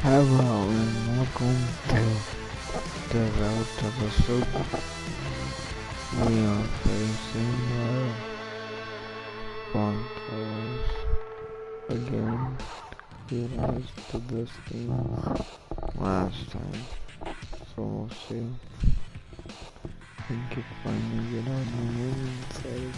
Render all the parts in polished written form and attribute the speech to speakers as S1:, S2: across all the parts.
S1: Hello and welcome to the road to the Super. We are facing the Broncos again. We lost to this team last time, so we'll see. We can finally get on the winning side.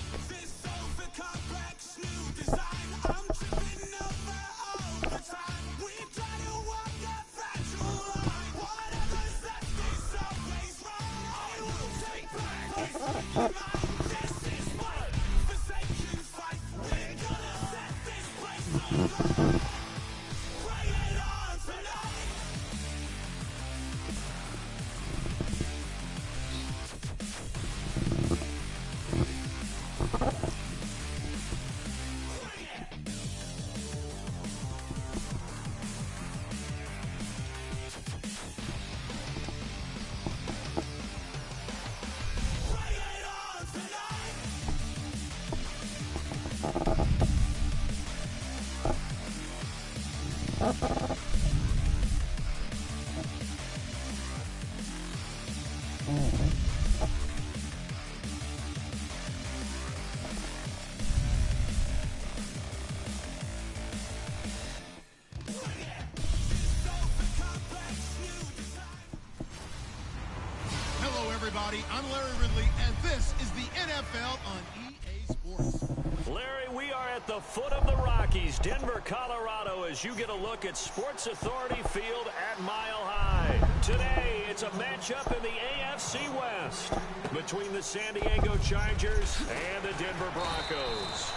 S2: I'm Larry Ridley, and this is the NFL on EA Sports.
S3: Larry, we are at the foot of the Rockies, Denver, Colorado, as you get a look at Sports Authority Field at Mile High. Today, it's a matchup in the AFC West between the San Diego Chargers and the Denver Broncos.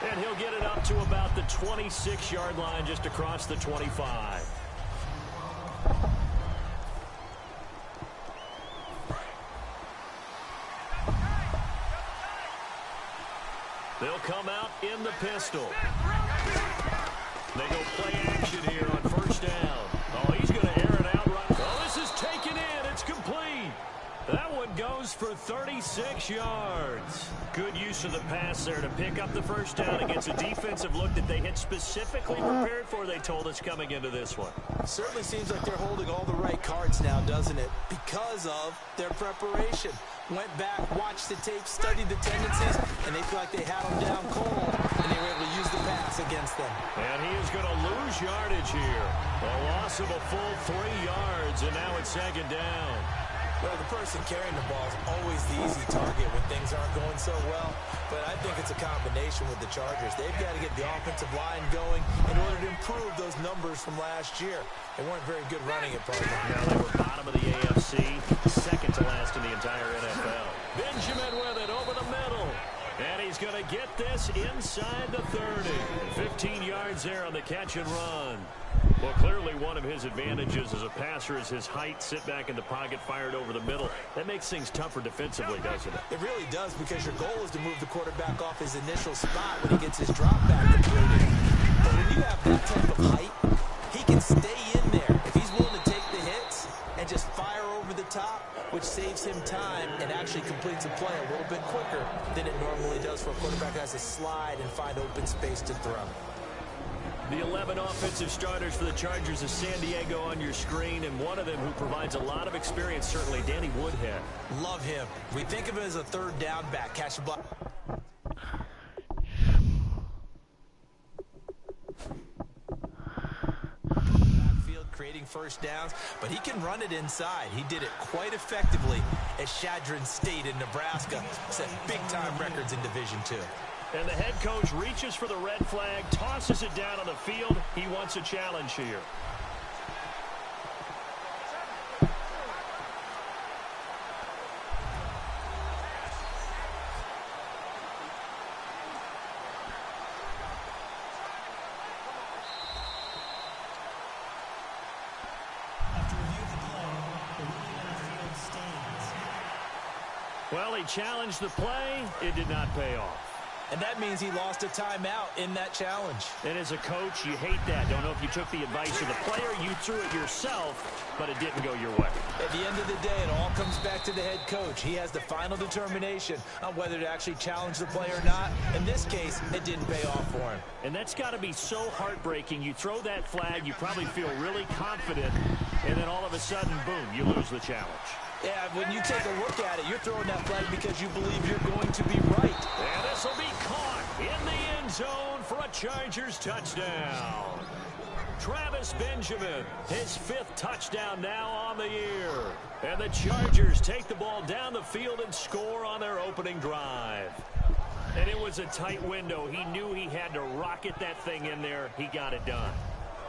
S3: And he'll get it up to about the 26-yard line, just across the 25. They'll come out in the pistol. They go play action here on first down. Oh, he's going to air it out right. Oh, this is taken in. It's complete. That one goes for 36 yards. Good use of the pass there to pick up the first down against a defensive look that they had specifically prepared for, they told us, coming into this one.
S4: Certainly seems like they're holding all the right cards now, doesn't it? Because of their preparation. Went back, watched the tape, studied the tendencies, and they feel like they had them down cold, and they were able to use the pass against them.
S3: And he is going to lose yardage here. A loss of a full 3 yards, and now it's second down.
S4: Well, the person carrying the ball is always the easy target when things aren't going so well, but I think it's a combination with the Chargers. They've got to get the offensive line going in order to improve those numbers from last year. They weren't very good running it, partner.
S3: Now they were bottom of the AFC, second to last in the entire NFL. Benjamin with it over the middle. And he's going to get this inside the 30. 15 yards there on the catch and run. Well, clearly one of his advantages as a passer is his height. Sit back in the pocket, fired over the middle. That makes things tougher defensively, doesn't it?
S4: It really does, because your goal is to move the quarterback off his initial spot when he gets his drop back completed. But when you have that type of height, he can stay in there if he's willing to take the hits and just fire over the top, which saves him time and actually completes a play a little bit quicker than it normally does for a quarterback who has to slide and find open space to throw.
S3: The 11 offensive starters for the Chargers of San Diego on your screen, and one of them who provides a lot of experience, certainly, Danny Woodhead.
S4: Love him. We think of him as a third down back, catch the ball. first downs, but he can run it inside. He did it quite effectively at Chadron State in Nebraska. Set big-time records in Division II.
S3: And the head coach reaches for the red flag, tosses it down on the field. He wants a challenge here. Well, he challenged the play. It did not pay off.
S4: And that means he lost a timeout in that challenge.
S3: And as a coach, you hate that. Don't know if you took the advice of the player, you threw it yourself, but it didn't go your way.
S4: At the end of the day, it all comes back to the head coach. He has the final determination on whether to actually challenge the play or not. In this case, it didn't pay off for him.
S3: And that's got to be so heartbreaking. You throw that flag, you probably feel really confident, and then all of a sudden, boom, you lose the challenge.
S4: Yeah, when you take a look at it, you're throwing that flag because you believe you're going to be right.
S3: And this will be caught in the end zone for a Chargers touchdown. Travis Benjamin, his 5th touchdown now on the year. And the Chargers take the ball down the field and score on their opening drive. And it was a tight window. He knew he had to rocket that thing in there. He got it done.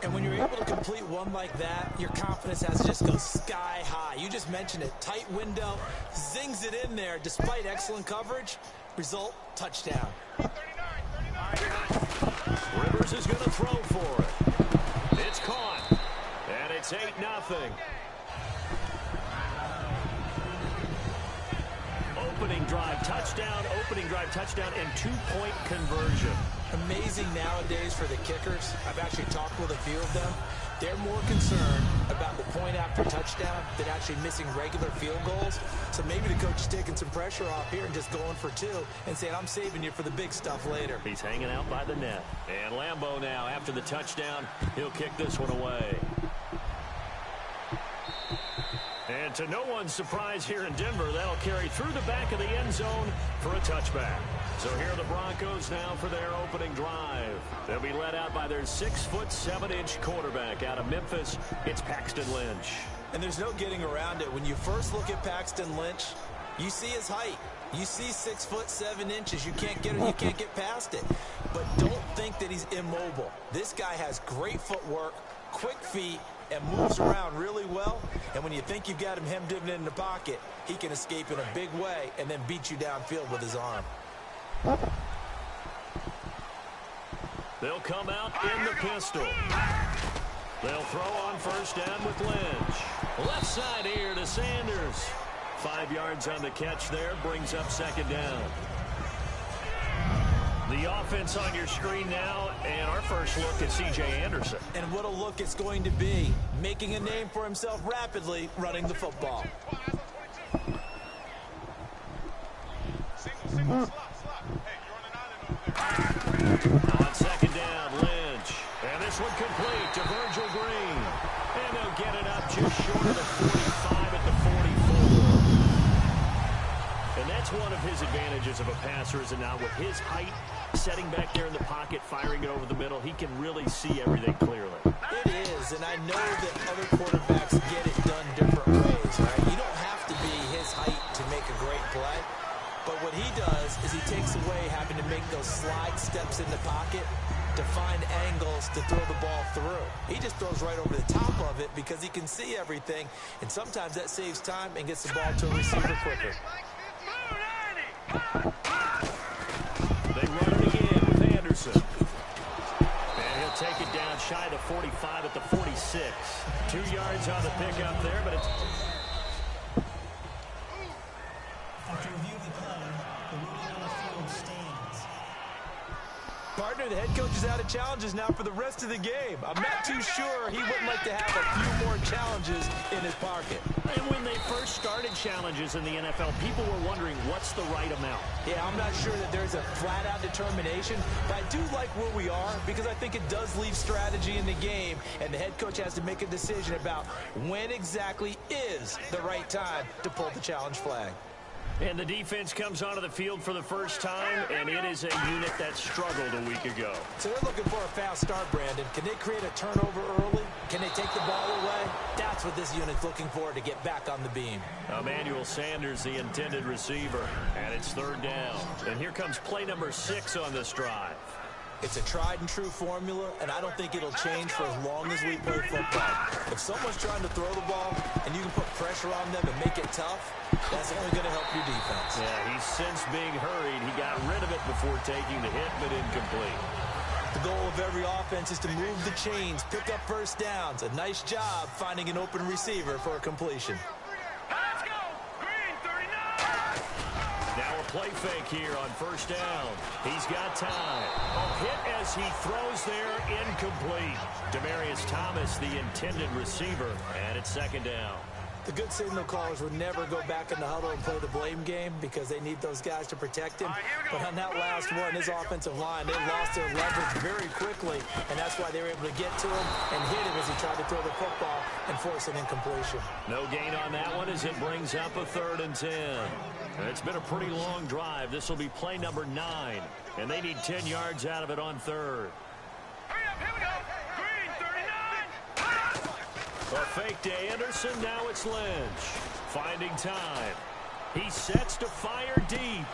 S4: And when you're able to complete one like that, your confidence has to just go sky high. You just mentioned it. Tight window, zings it in there despite excellent coverage. Result, touchdown.
S3: Rivers is going to throw for it. It's caught. And it's 8-0. Opening drive touchdown, and 2-point conversion.
S4: Amazing nowadays for the kickers. I've actually talked with a few of them. They're more concerned about the point after touchdown than actually missing regular field goals. So maybe the coach is taking some pressure off here and just going for 2 and saying, I'm saving you for the big stuff later.
S3: He's hanging out by the net. And Lambeau now, after the touchdown, he'll kick this one away. And to no one's surprise here in Denver, that'll carry through the back of the end zone for a touchback. So here are the Broncos now for their opening drive. They'll be led out by their 6'7" quarterback out of Memphis. It's Paxton Lynch.
S4: And there's no getting around it. When you first look at Paxton Lynch, you see his height. You see 6'7". You can't get past it. But don't think that he's immobile. This guy has great footwork, quick feet, and moves around really well. And when you think you've got him hemmed in the pocket, he can escape in a big way and then beat you downfield with his arm.
S3: They'll come out in the pistol. They'll throw on first down with Lynch. Left side here to Sanders. 5 yards on the catch there, brings up second down. The offense on your screen now, and our first look at C.J. Anderson.
S4: And what a look it's going to be, making a name for himself rapidly running the football.
S3: On second down, Lynch. And this one complete to Virgil Green. And they'll get it up just short of the 45 at the 44. And that's one of his advantages of a passer, is it not? With his height, setting back there in the pocket, firing it over the middle, he can really see everything clearly.
S4: It is, and I know that other quarterbacks get it done different ways, right? You don't have to be his height to make a great play. But what he does is he takes away having to make those slide steps in the pocket to find angles to throw the ball through. He just throws right over the top of it because he can see everything, and sometimes that saves time and gets the ball to a receiver quicker.
S3: They run it again with Anderson. And he'll take it down shy of the 45 at the 46. 2 yards on the pickup there, but it's...
S5: After review of the play, the ruling on the field stands.
S4: Partner, the head coach is out of challenges now for the rest of the game. I'm not too sure he wouldn't like to have a few more challenges in his pocket.
S3: And when they first started challenges in the NFL, people were wondering what's the right amount.
S4: Yeah, I'm not sure that there's a flat-out determination, but I do like where we are because I think it does leave strategy in the game, and the head coach has to make a decision about when exactly is the right time to pull the challenge flag.
S3: And the defense comes onto the field for the first time, and it is a unit that struggled a week ago.
S4: So they're looking for a fast start, Brandon. Can they create a turnover early? Can they take the ball away? That's what this unit's looking for to get back on the beam.
S3: Emmanuel Sanders, the intended receiver, and it's third down. And here comes play number 6 on this drive.
S4: It's a tried-and-true formula, and I don't think it'll change for as long as we play football. If someone's trying to throw the ball and you can put pressure on them and make it tough, that's only going to help your defense.
S3: Yeah, he's since being hurried. He got rid of it before taking the hit, but incomplete.
S4: The goal of every offense is to move the chains, pick up first downs. A nice job finding an open receiver for a completion.
S6: Let's go! Green 39!
S3: Now a play fake here on first down. He's got time. A hit as he throws there, incomplete. Demaryius Thomas, the intended receiver, and it's second down.
S4: The good signal callers would never go back in the huddle and play the blame game because they need those guys to protect him. But on that last one, his offensive line, they lost their leverage very quickly, and that's why they were able to get to him and hit him as he tried to throw the football and force an incompletion.
S3: No gain on that one as it brings up a 3rd and 10. And it's been a pretty long drive. This will be play number 9, and they need 10 yards out of it on 3rd.
S6: Hurry up, here we go! Green 39!
S3: A fake to Anderson, now it's Lynch. Finding time. He sets to fire deep.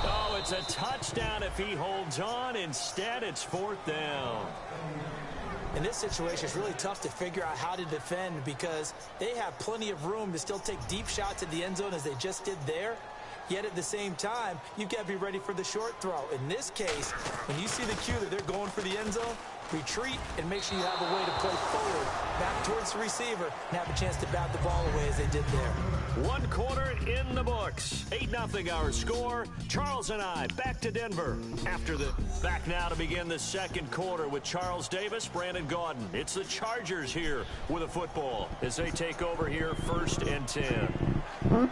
S3: Oh, it's a touchdown if he holds on. Instead, it's 4th down.
S4: In this situation, it's really tough to figure out how to defend because they have plenty of room to still take deep shots at the end zone as they just did there. Yet at the same time, you've got to be ready for the short throw. In this case, when you see the cue that they're going for the end zone, retreat and make sure you have a way to play forward, back towards the receiver, and have a chance to bat the ball away as they did there.
S3: 1 quarter in the books. 8-0 our score. Charles and I back to Denver. Back now to begin the second quarter with Charles Davis, Brandon Gaudin. It's the Chargers here with a football as they take over here 1st and 10.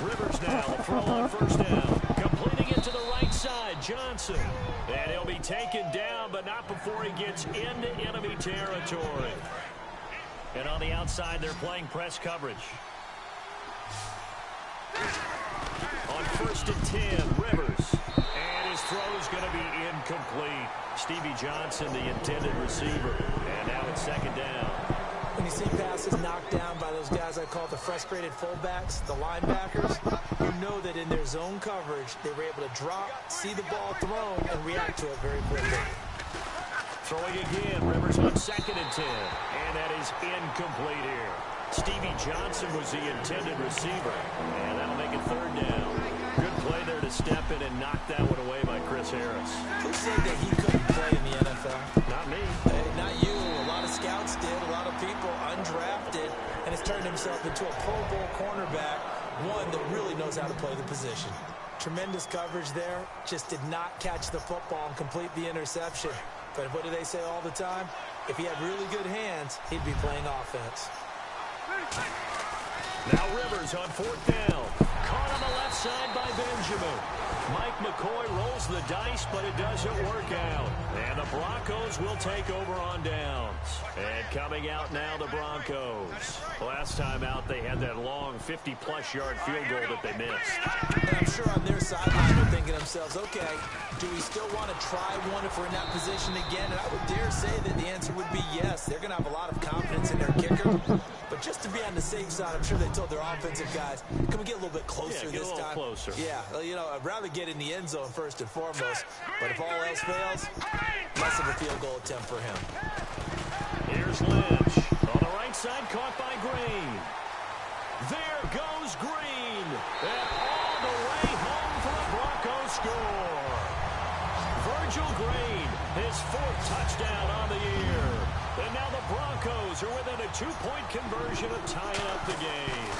S3: Rivers now, a throw on first down. Completing it to the right side, Johnson. And he'll be taken down, but not before he gets into enemy territory. And on the outside, they're playing press coverage. On 1st and 10, Rivers. And his throw is going to be incomplete. Stevie Johnson, the intended receiver. And now it's 2nd down.
S4: When you see passes knocked down by those guys I call the frustrated fullbacks, the linebackers, you know that in their zone coverage, they were able to drop, see the ball thrown, and react to it very quickly.
S3: Throwing again, Rivers on 2nd and 10. And that is incomplete here. Stevie Johnson was the intended receiver. And that'll make it 3rd down. Good play there to step in and knock that one away by Chris Harris.
S4: Who said that he couldn't play in the NFL?
S3: Not me.
S4: Hey, not you. A lot of scouts did, a lot of people undrafted, and has turned himself into a Pro Bowl cornerback, one that really knows how to play the position. Tremendous coverage there, just did not catch the football and complete the interception. But what do they say all the time? If he had really good hands, he'd be playing offense.
S3: Now Rivers on 4th down. Caught on the left side by Benjamin. Mike McCoy rolls the dice, but it doesn't work out. And the Broncos will take over on downs. And coming out now, the Broncos. Last time out, they had that long 50-plus yard field goal that they missed.
S4: And I'm sure on their sideline they're thinking to themselves, okay, do we still want to try one if we're in that position again? And I would dare say that the answer would be yes. They're going to have a lot of confidence in their kicker. But just to be on the safe side, I'm sure they told their offensive guys, can we get a little bit closer this time?
S3: Closer.
S4: Yeah, you know, I'd rather get in the end zone first and foremost. But if all else fails, less of a field goal attempt for him.
S3: Here's Lynch. On the right side, caught by Green. There goes Green. And all the way home for a Broncos score. Virgil Green, his 4th touchdown on the year. And now the Broncos are within a 2-point conversion of tying up the game.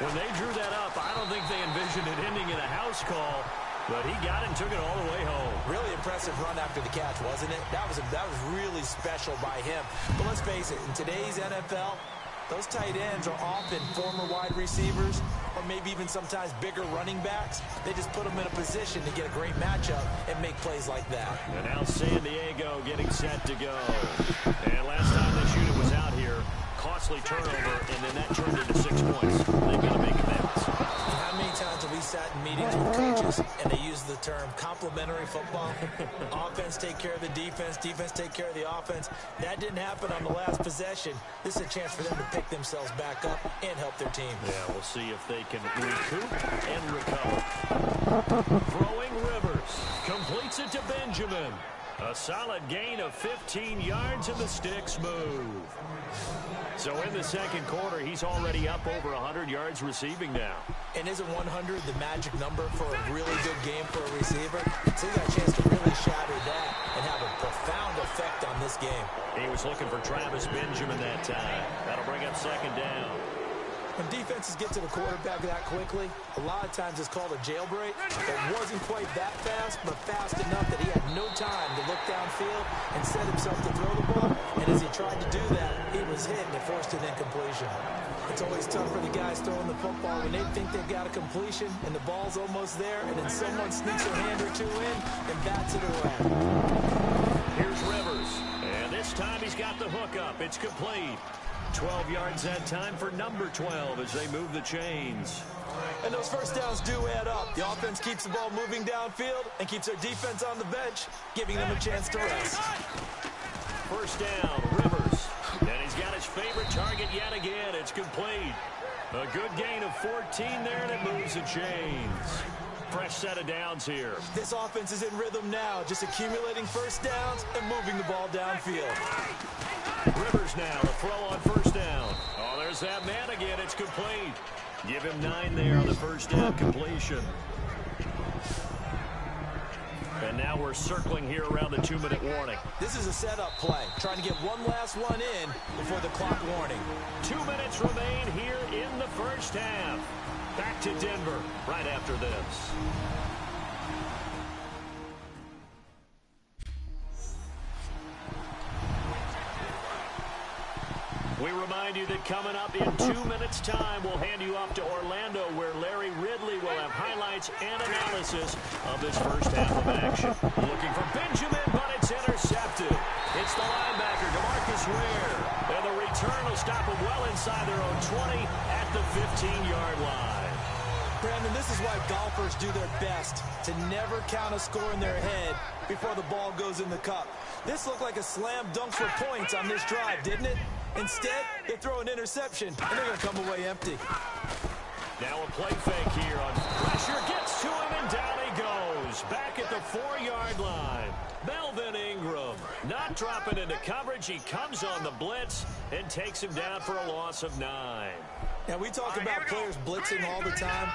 S3: When they drew that up, I don't think they envisioned it ending in a house call, but he got it and took it all the way home.
S4: Really impressive run after the catch, wasn't it? That was really special by him. But let's face it, in today's NFL, Those tight ends are often former wide receivers or maybe even sometimes bigger running backs. They just put them in a position to get a great matchup and make plays like that.
S3: And now San Diego getting set to go. And last time they shoot it was out here. Costly turnover, and then that turned into 6 points. They've got to make amends.
S4: How many times have we sat in meetings with coaches and they use the term complementary football? Offense take care of the defense, defense take care of the offense. That didn't happen on the last possession. This is a chance for them to pick themselves back up and help their team.
S3: Yeah, we'll see if they can recoup and recover. Throwing Rivers. Completes it to Benjamin. A solid gain of 15 yards and the sticks move. So in the second quarter, he's already up over 100 yards receiving now.
S4: And isn't 100 the magic number for a really good game for a receiver? So he got a chance to really shatter that and have a profound effect on this game.
S3: He was looking for Travis Benjamin that time. That'll bring up second down.
S4: When defenses get to the quarterback that quickly, a lot of times it's called a jailbreak. It wasn't quite that fast, but fast enough that he had no time to look downfield and set himself to throw the ball. And as he tried to do that, he was hit and it forced an incompletion. It's always tough for the guys throwing the football when they think they've got a completion and the ball's almost there, and then someone sneaks a hand or two in and bats it away.
S3: Here's Rivers, and this time he's got the hook up. It's complete. 12 yards that time for number 12 as they move the chains.
S4: And those first downs do add up. The offense keeps the ball moving downfield and keeps their defense on the bench, giving them a chance to rest.
S3: First down, Rivers. And he's got his favorite target yet again. It's complete. A good gain of 14 there, and it moves the chains. Fresh set of downs here.
S4: This offense is in rhythm now, just accumulating first downs and moving the ball downfield.
S3: Rivers now to throw on first down. Oh, there's that man again. It's complete. Give him 9 there on the first down completion. And now we're circling here around the 2-minute warning.
S4: This is a setup play, trying to get one last one in before the clock warning.
S3: 2 minutes remain here in the first half. Back to Denver right after this. We remind you that coming up in 2 minutes' time, we'll hand you off to Orlando, where Larry Ridley will have highlights and analysis of this first half of action. Looking for Benjamin, but it's intercepted. It's the linebacker, DeMarcus Ware. And the return will stop him well inside their own 20 at the 15-yard line.
S4: Brandon, this is why golfers do their best to never count a score in their head before the ball goes in the cup. This looked like a slam dunk for points on this drive, didn't it? Instead, they throw an interception, and they're going to come away empty.
S3: Now a play fake here on pressure. Gets to him, and down he goes. Back at the 4-yard line. Melvin Ingram not dropping into coverage. He comes on the blitz and takes him down for a loss of 9.
S4: Now, we talk about players blitzing all the time.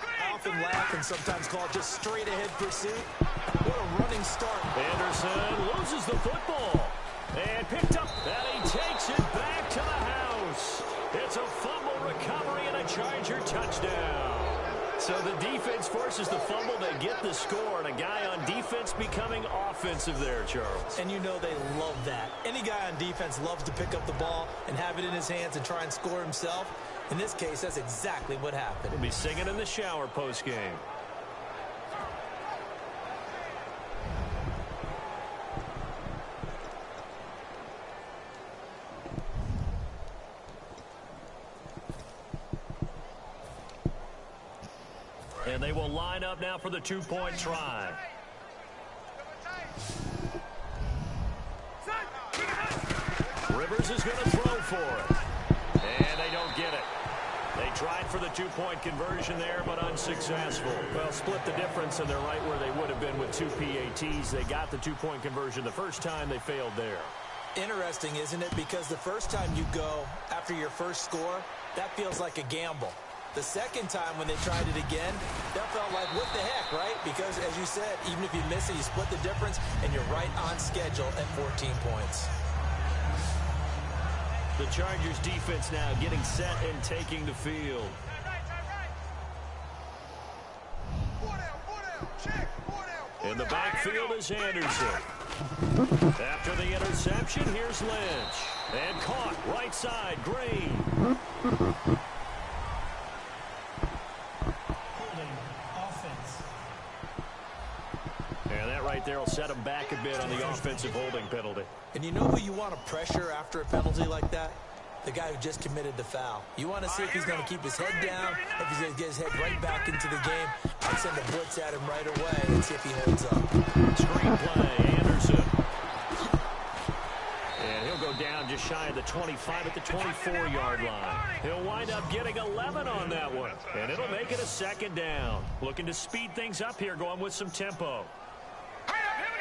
S4: I often laugh and sometimes call it just straight-ahead pursuit. What a running start.
S3: Anderson loses the football. And picked up, and he takes it back to the house. It's a fumble recovery and a Charger touchdown. So the defense forces the fumble. They get the score, and a guy on defense becoming offensive there, Charles.
S4: And you know they love that. Any guy on defense loves to pick up the ball and have it in his hands and try and score himself. In this case, that's exactly what happened.
S3: He'll be singing in the shower post-game. And they will line up now for the 2-point try. Rivers is going to throw for it. And they don't get it. They tried for the 2-point conversion there, but unsuccessful. Well, split the difference, and they're right where they would have been with 2 PATs. They got the 2-point conversion the first time. They failed there.
S4: Interesting, isn't it? Because the first time you go after your first score, that feels like a gamble. The second time when they tried it again, that felt like, what the heck, right? Because, as you said, even if you miss it, you split the difference, and you're right on schedule at 14 points.
S3: The Chargers defense now getting set and taking the field. In the backfield is Anderson. After the interception, here's Lynch. And caught right side, Green.
S5: Holding. Offense.
S3: And that right there will set him back a bit on the offensive holding penalty.
S4: And you know who you want to pressure after a penalty like that? The guy who just committed the foul. You want to see if he's going to keep his head down, if he's going to get his head right back into the game. I'd send a blitz at him right away and see if he holds up.
S3: Screen play, Anderson. And he'll go down just shy of the 25 at the 24-yard line. He'll wind up getting 11 on that one. And it'll make it a second down. Looking to speed things up here, going with some tempo.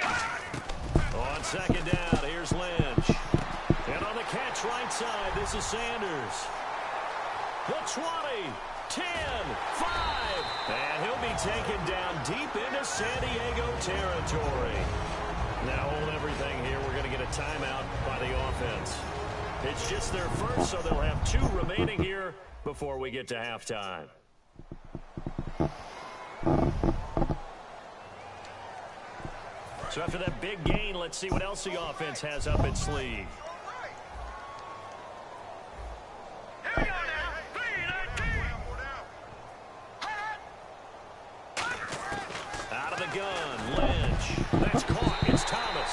S3: On second down, here's Lynch. And on the catch right side, this is Sanders. The 20, 10, 5. And he'll be taken down deep into San Diego territory. Now hold everything here. We're going to get a timeout by the offense. It's just their first, so they'll have 2 remaining here before we get to halftime. So after that big gain, let's see what else the offense has up its sleeve. Out of the gun, Lynch. That's caught. It's Thomas.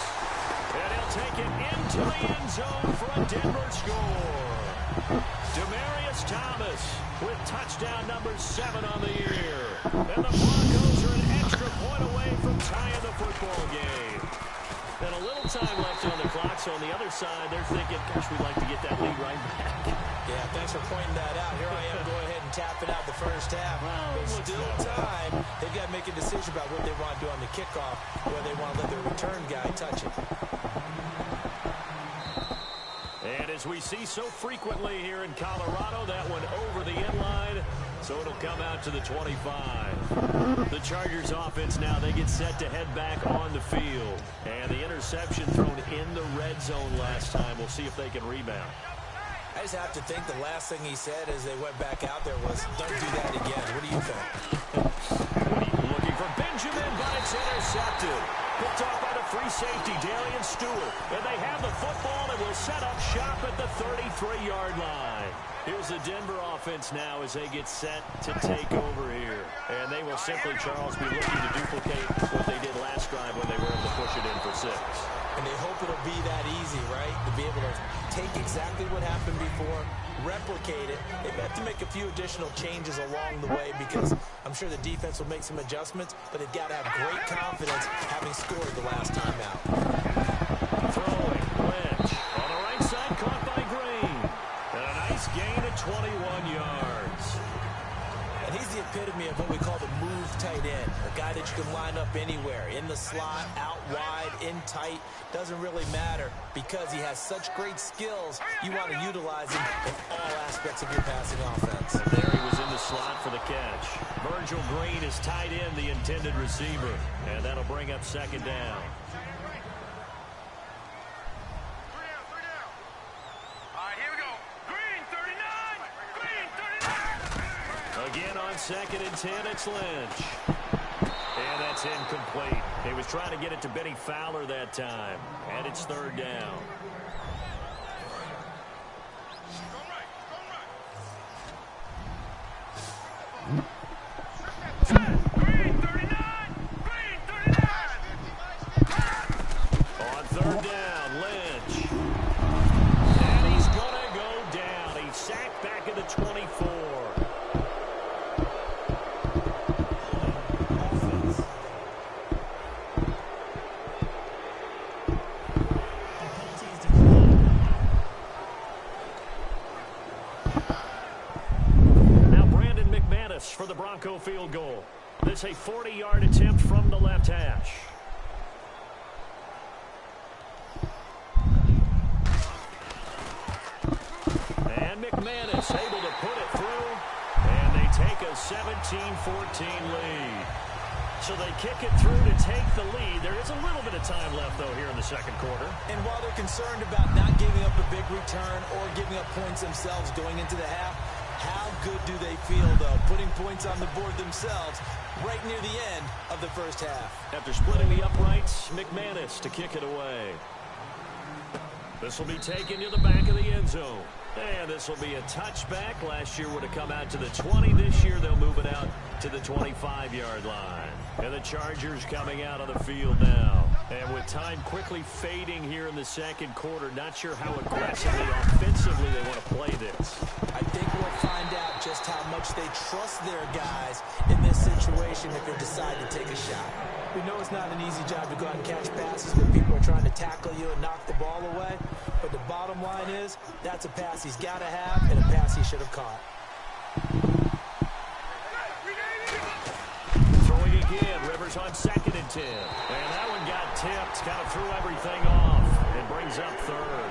S3: And he'll take it into the end zone for a Denver score. Demaryius Thomas with touchdown number 7 on the year. And the Broncos are an extra point away from tying the football game. And a little time left on the clock, so on the other side, they're thinking, gosh, we'd like to get that lead right back.
S4: Yeah, thanks for pointing that out. Here I am, go ahead and tap it out the first half. There's still time. They've got to make a decision about what they want to do on the kickoff, whether they want to let their return guy touch it.
S3: And as we see so frequently here in Colorado, that one over the end line, so it'll come out to the 25. The Chargers offense now, they get set to head back on the field. And the interception thrown in the red zone last time. We'll see if they can rebound.
S4: I just have to think the last thing he said as they went back out there was, don't do that again. What do you think?
S3: Looking for Benjamin, but it's intercepted. Picked off by the free safety, Darian Stewart. And they have the football and will set up shop at the 33-yard line. Here's the Denver offense now as they get set to take over here. And they will simply, Charles, be looking to duplicate what they did last drive when they were able to push it in for 6.
S4: And they hope it'll be that easy, right? To be able to take exactly what happened before, replicate it. They have to make a few additional changes along the way because I'm sure the defense will make some adjustments, but they've got to have great confidence having scored the last time out.
S3: Throwing, Lynch. On the right side, caught by Green. And a nice gain of 21 yards.
S4: And he's the epitome of what we call the move tight end. A guy that you can line up anywhere. In the slot, out wide, in tight. Doesn't really matter because he has such great skills. You want to utilize him in all aspects of your passing offense.
S3: And there he was in the slot for the catch. Virgil Green is tied in, the intended receiver. And that'll bring up second down. Again on second and 10, it's Lynch. And that's incomplete. He was trying to get it to Benny Fowler that time. And it's third down. On third down, Lynch. And he's going to go down. He's sacked back at the 24. For the Bronco field goal. This a 40-yard attempt from the left hash. And McManus able to put it through. And they take a 17-14 lead. So they kick it through to take the lead. There is a little bit of time left, though, here in the second quarter.
S4: And while they're concerned about not giving up a big return or giving up points themselves going into the half, how good do they feel, though, putting points on the board themselves right near the end of the first half?
S3: After splitting the uprights, McManus to kick it away. This will be taken to the back of the end zone. And this will be a touchback. Last year would have come out to the 20. This year they'll move it out to the 25-yard line. And the Chargers coming out on the field now. And with time quickly fading here in the second quarter, not sure how aggressively, offensively they want to play this.
S4: I think we'll find out just how much they trust their guys in this situation if they decide to take a shot. We know it's not an easy job to go out and catch passes when people are trying to tackle you and knock the ball away. But the bottom line is, that's a pass he's got to have and a pass he should have caught.
S3: Throwing again, Rivers on 2nd and 10. And that one got tipped, kind of threw everything off, and brings up third.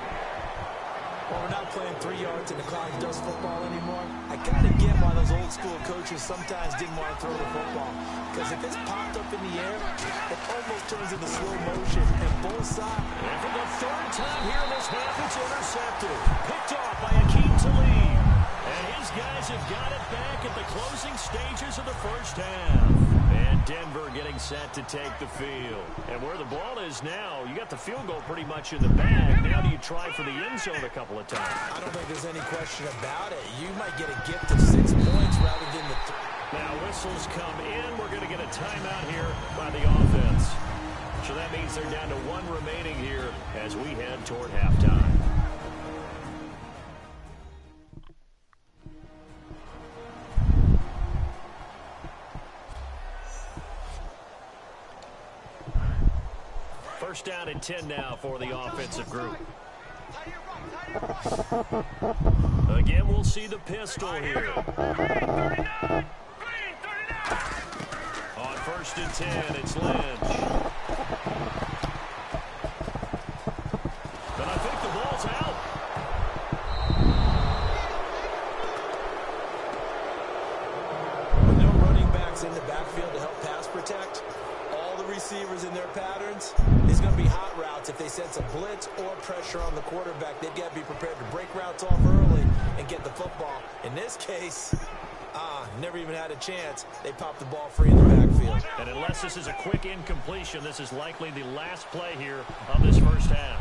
S4: Well, we're not playing 3 yards in the clock does football anymore. I kind of get why those old school coaches sometimes didn't want to throw the football. Because if it's popped up in the air, it almost turns into slow motion. And both sides.
S3: And for the third time here in this half, it's intercepted. Picked off by Akeem Talib. And his guys have got it back at the closing stages of the first half. And Denver getting set to take the field. And where the ball is now, you got the field goal pretty much in the bag. Now do you try for the end zone a couple of times?
S4: I don't think there's any question about it. You might get a gift of 6 points rather than the
S3: Now whistles come in. We're going to get a timeout here by the offense. So that means they're down to 1 remaining here as we head toward halftime. First down and 10 now for the offensive group. Again, we'll see the pistol here. On 1st and 10, it's Lynch. But I think the ball's out.
S4: With no running backs in the backfield to help pass protect, all the receivers in their patterns, it's going to be hot routes. If they sense a blitz or pressure on the quarterback, they've got to be prepared to break routes off early and get the football. In this case, never even had a chance. They popped the ball free in the backfield.
S3: And unless this is a quick incompletion, this is likely the last play here of this first half.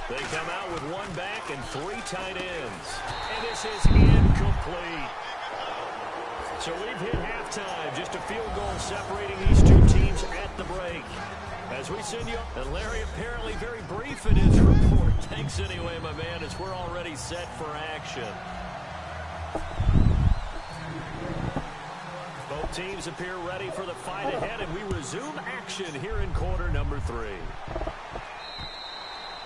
S3: They come out with 1 back and 3 tight ends. And this is incomplete. So we've hit halftime. Just a field goal separating these 2 teams at the break. As we send you, and Larry apparently very brief in his report. Thanks anyway, my man, as we're already set for action. Both teams appear ready for the fight ahead, and we resume action here in quarter number 3.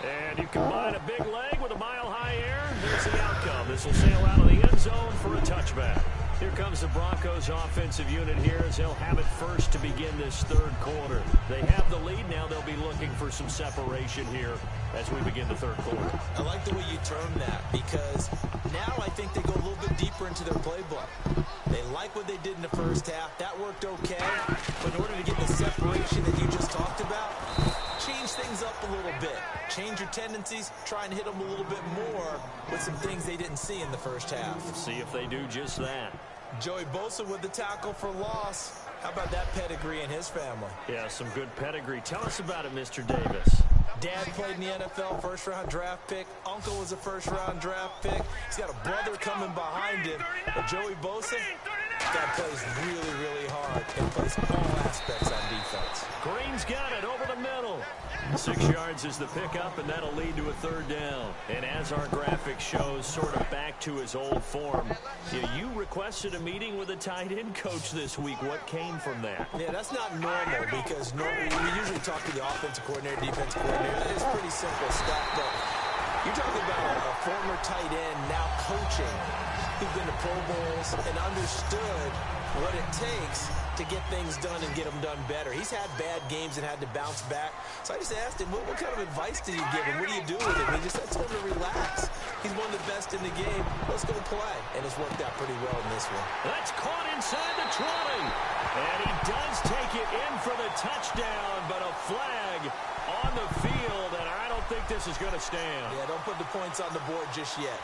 S3: And you combine a big leg with a mile-high air. Here's the outcome. This will sail out of the end zone for a touchback. Here comes the Broncos offensive unit here as they'll have it first to begin this third quarter. They have the lead. Now they'll be looking for some separation here as we begin the third quarter.
S4: I like the way you term that because now I think they go a little bit deeper into their playbook. They like what they did in the first half. That worked okay. But in order to get the separation that you just talked about, change things up a little bit. Change your tendencies. Try and hit them a little bit more with some things they didn't see in the first half.
S3: See if they do just that.
S4: Joey Bosa with the tackle for loss. How about that pedigree in his family?
S3: Yeah, some good pedigree. Tell us about it, Mr. Davis.
S4: Dad played in the NFL, first-round draft pick. Uncle was a first-round draft pick. He's got a brother coming behind him. But Joey Bosa, that plays really, really hard and plays all aspects on defense.
S3: Green's got it over the middle. 6 yards is the pickup, and that'll lead to a third down. And as our graphic shows, sort of back to his old form. Yeah, you requested a meeting with a tight end coach this week. What came from that?
S4: Yeah, that's not normal because normally we usually talk to the offensive coordinator, defensive coordinator. It's pretty simple stuff, but you're talking about a former tight end now coaching who's been to Pro Bowls and understood what it takes to get things done and get them done better. He's had bad games and had to bounce back. So I just asked him, what kind of advice do you give him? What do you do with him? He just said, I told him to relax. He's one of the best in the game. Let's go play. And it's worked out pretty well in this one.
S3: That's caught inside the 20. And he does take it in for the touchdown, but a flag on the field, and I don't think this is going to stand.
S4: Yeah, don't put the points on the board just yet.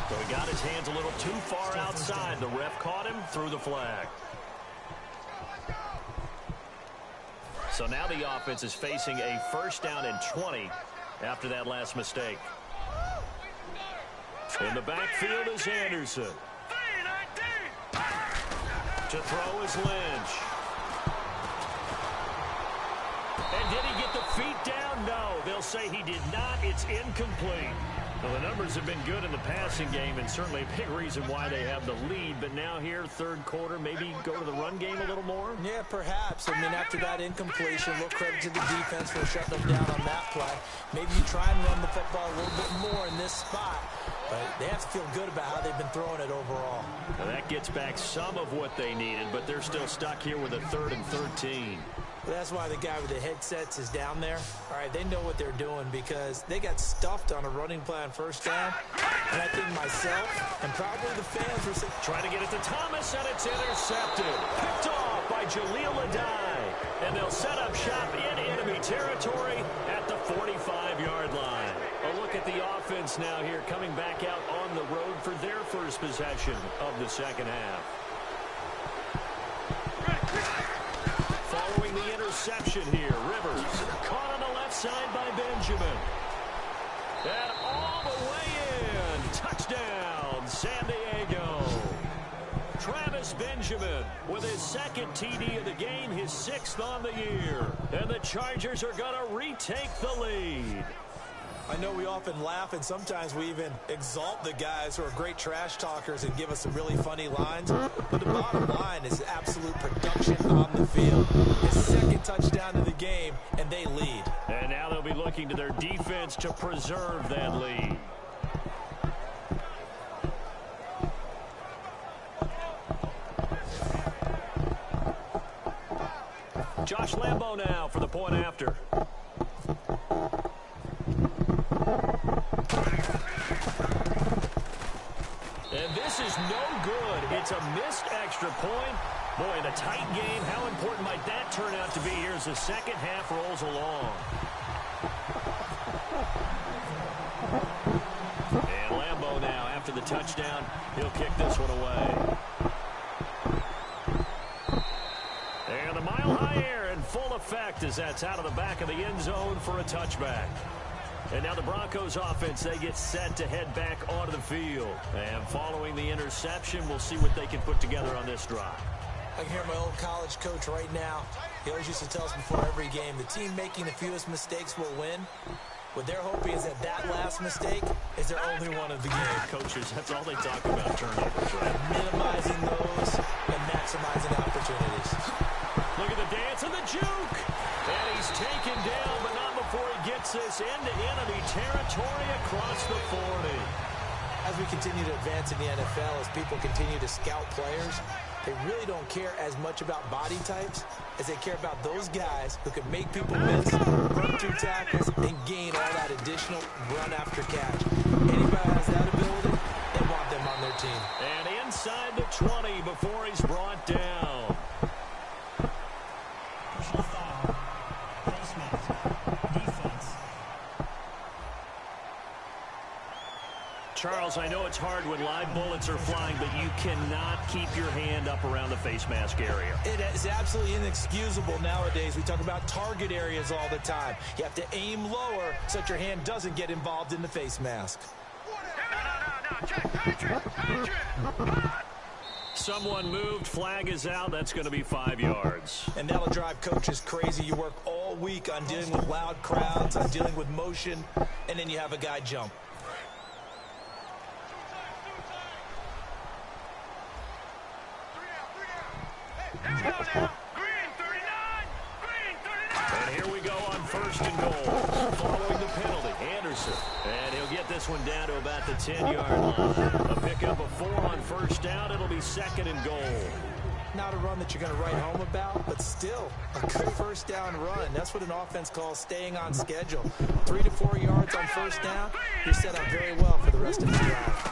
S3: So he got his hands a little too far outside. The ref caught him, threw the flag. So now the offense is facing a first down and 20 after that last mistake. In the backfield is Anderson. To throw is Lynch. And did he get the feet down? No, they'll say he did not. It's incomplete. Well, the numbers have been good in the passing game, and certainly a big reason why they have the lead. But now here, third quarter, maybe go to the run game a little more?
S4: Yeah, perhaps. I mean, after that incompletion, a little credit to the defense for shutting them down on that play. Maybe you try and run the football a little bit more in this spot. But they have to feel good about how they've been throwing it overall.
S3: Now that gets back some of what they needed, but they're still stuck here with a 3rd and 13.
S4: Well, that's why the guy with the headsets is down there. All right, they know what they're doing because they got stuffed on a running play on first down. And I think myself and probably the fans were
S3: trying to get it to Thomas, and it's intercepted. Picked off by Jaleel Adai. And they'll set up shop in enemy territory at the 45-yard line. A look at the offense now here, coming back out on the road for their first possession of the second half. Following the interception here, Rivers caught on the left side by Benjamin. And all the way in. Touchdown, San Diego. Travis Benjamin with his 2nd TD of the game, his 6th on the year. And the Chargers are going to retake the lead.
S4: I know we often laugh, and sometimes we even exalt the guys who are great trash talkers and give us some really funny lines. But the bottom line is absolute production on the field. His 2nd touchdown of the game, and they lead.
S3: And now they'll be looking to their defense to preserve that lead. Josh Lambo now for the point after. And this is no good. It's a missed extra point. Boy, in a tight game, how important might that turn out to be here as the second half rolls along? And Lambo now, after the touchdown, he'll kick this one away. And the mile-high air in full effect as that's out of the back of the end zone for a touchback. And now the Broncos offense, they get set to head back onto the field. And following the interception, we'll see what they can put together on this drive.
S4: I can hear my old college coach right now. He always used to tell us before every game, the team making the fewest mistakes will win. What they're hoping is that last mistake is their only one of the game.
S3: Coaches, that's all they talk about, turnovers, right?
S4: Minimizing those and maximizing opportunities.
S3: Look at the dance and the juke. And he's taken down, but not before he gets this into enemy territory across the 40.
S4: As we continue to advance in the NFL, as people continue to scout players, they really don't care as much about body types as they care about those guys who can make people miss, run through tackles, and gain all that additional run after catch. Anybody has that ability, they want them on their team.
S3: And inside the 20 before he's brought down.
S5: Personal foul. Face mask. Defense.
S3: Charles, I know it's hard when live bullets are flying, but you cannot keep your hand up around the face mask area.
S4: It is absolutely inexcusable nowadays. We talk about target areas all the time. You have to aim lower so that your hand doesn't get involved in the face mask.
S6: No. Check. Patriot.
S3: Someone moved. Flag is out. That's going to be 5 yards.
S4: And that'll drive coaches crazy. You work all week on dealing with loud crowds, on dealing with motion, and then you have a guy jump.
S6: Here we go now. Green 39. Green 39.
S3: And here we go on 1st and goal. Following the penalty, Anderson. And he'll get this one down to about the 10-yard line. A pickup of 4 on 1st down. It'll be 2nd and goal.
S4: Not a run that you're going to write home about, but still a good 1st down run. That's what an offense calls staying on schedule. 3 to 4 yards on 1st down. You're set up very well for the rest of the drive.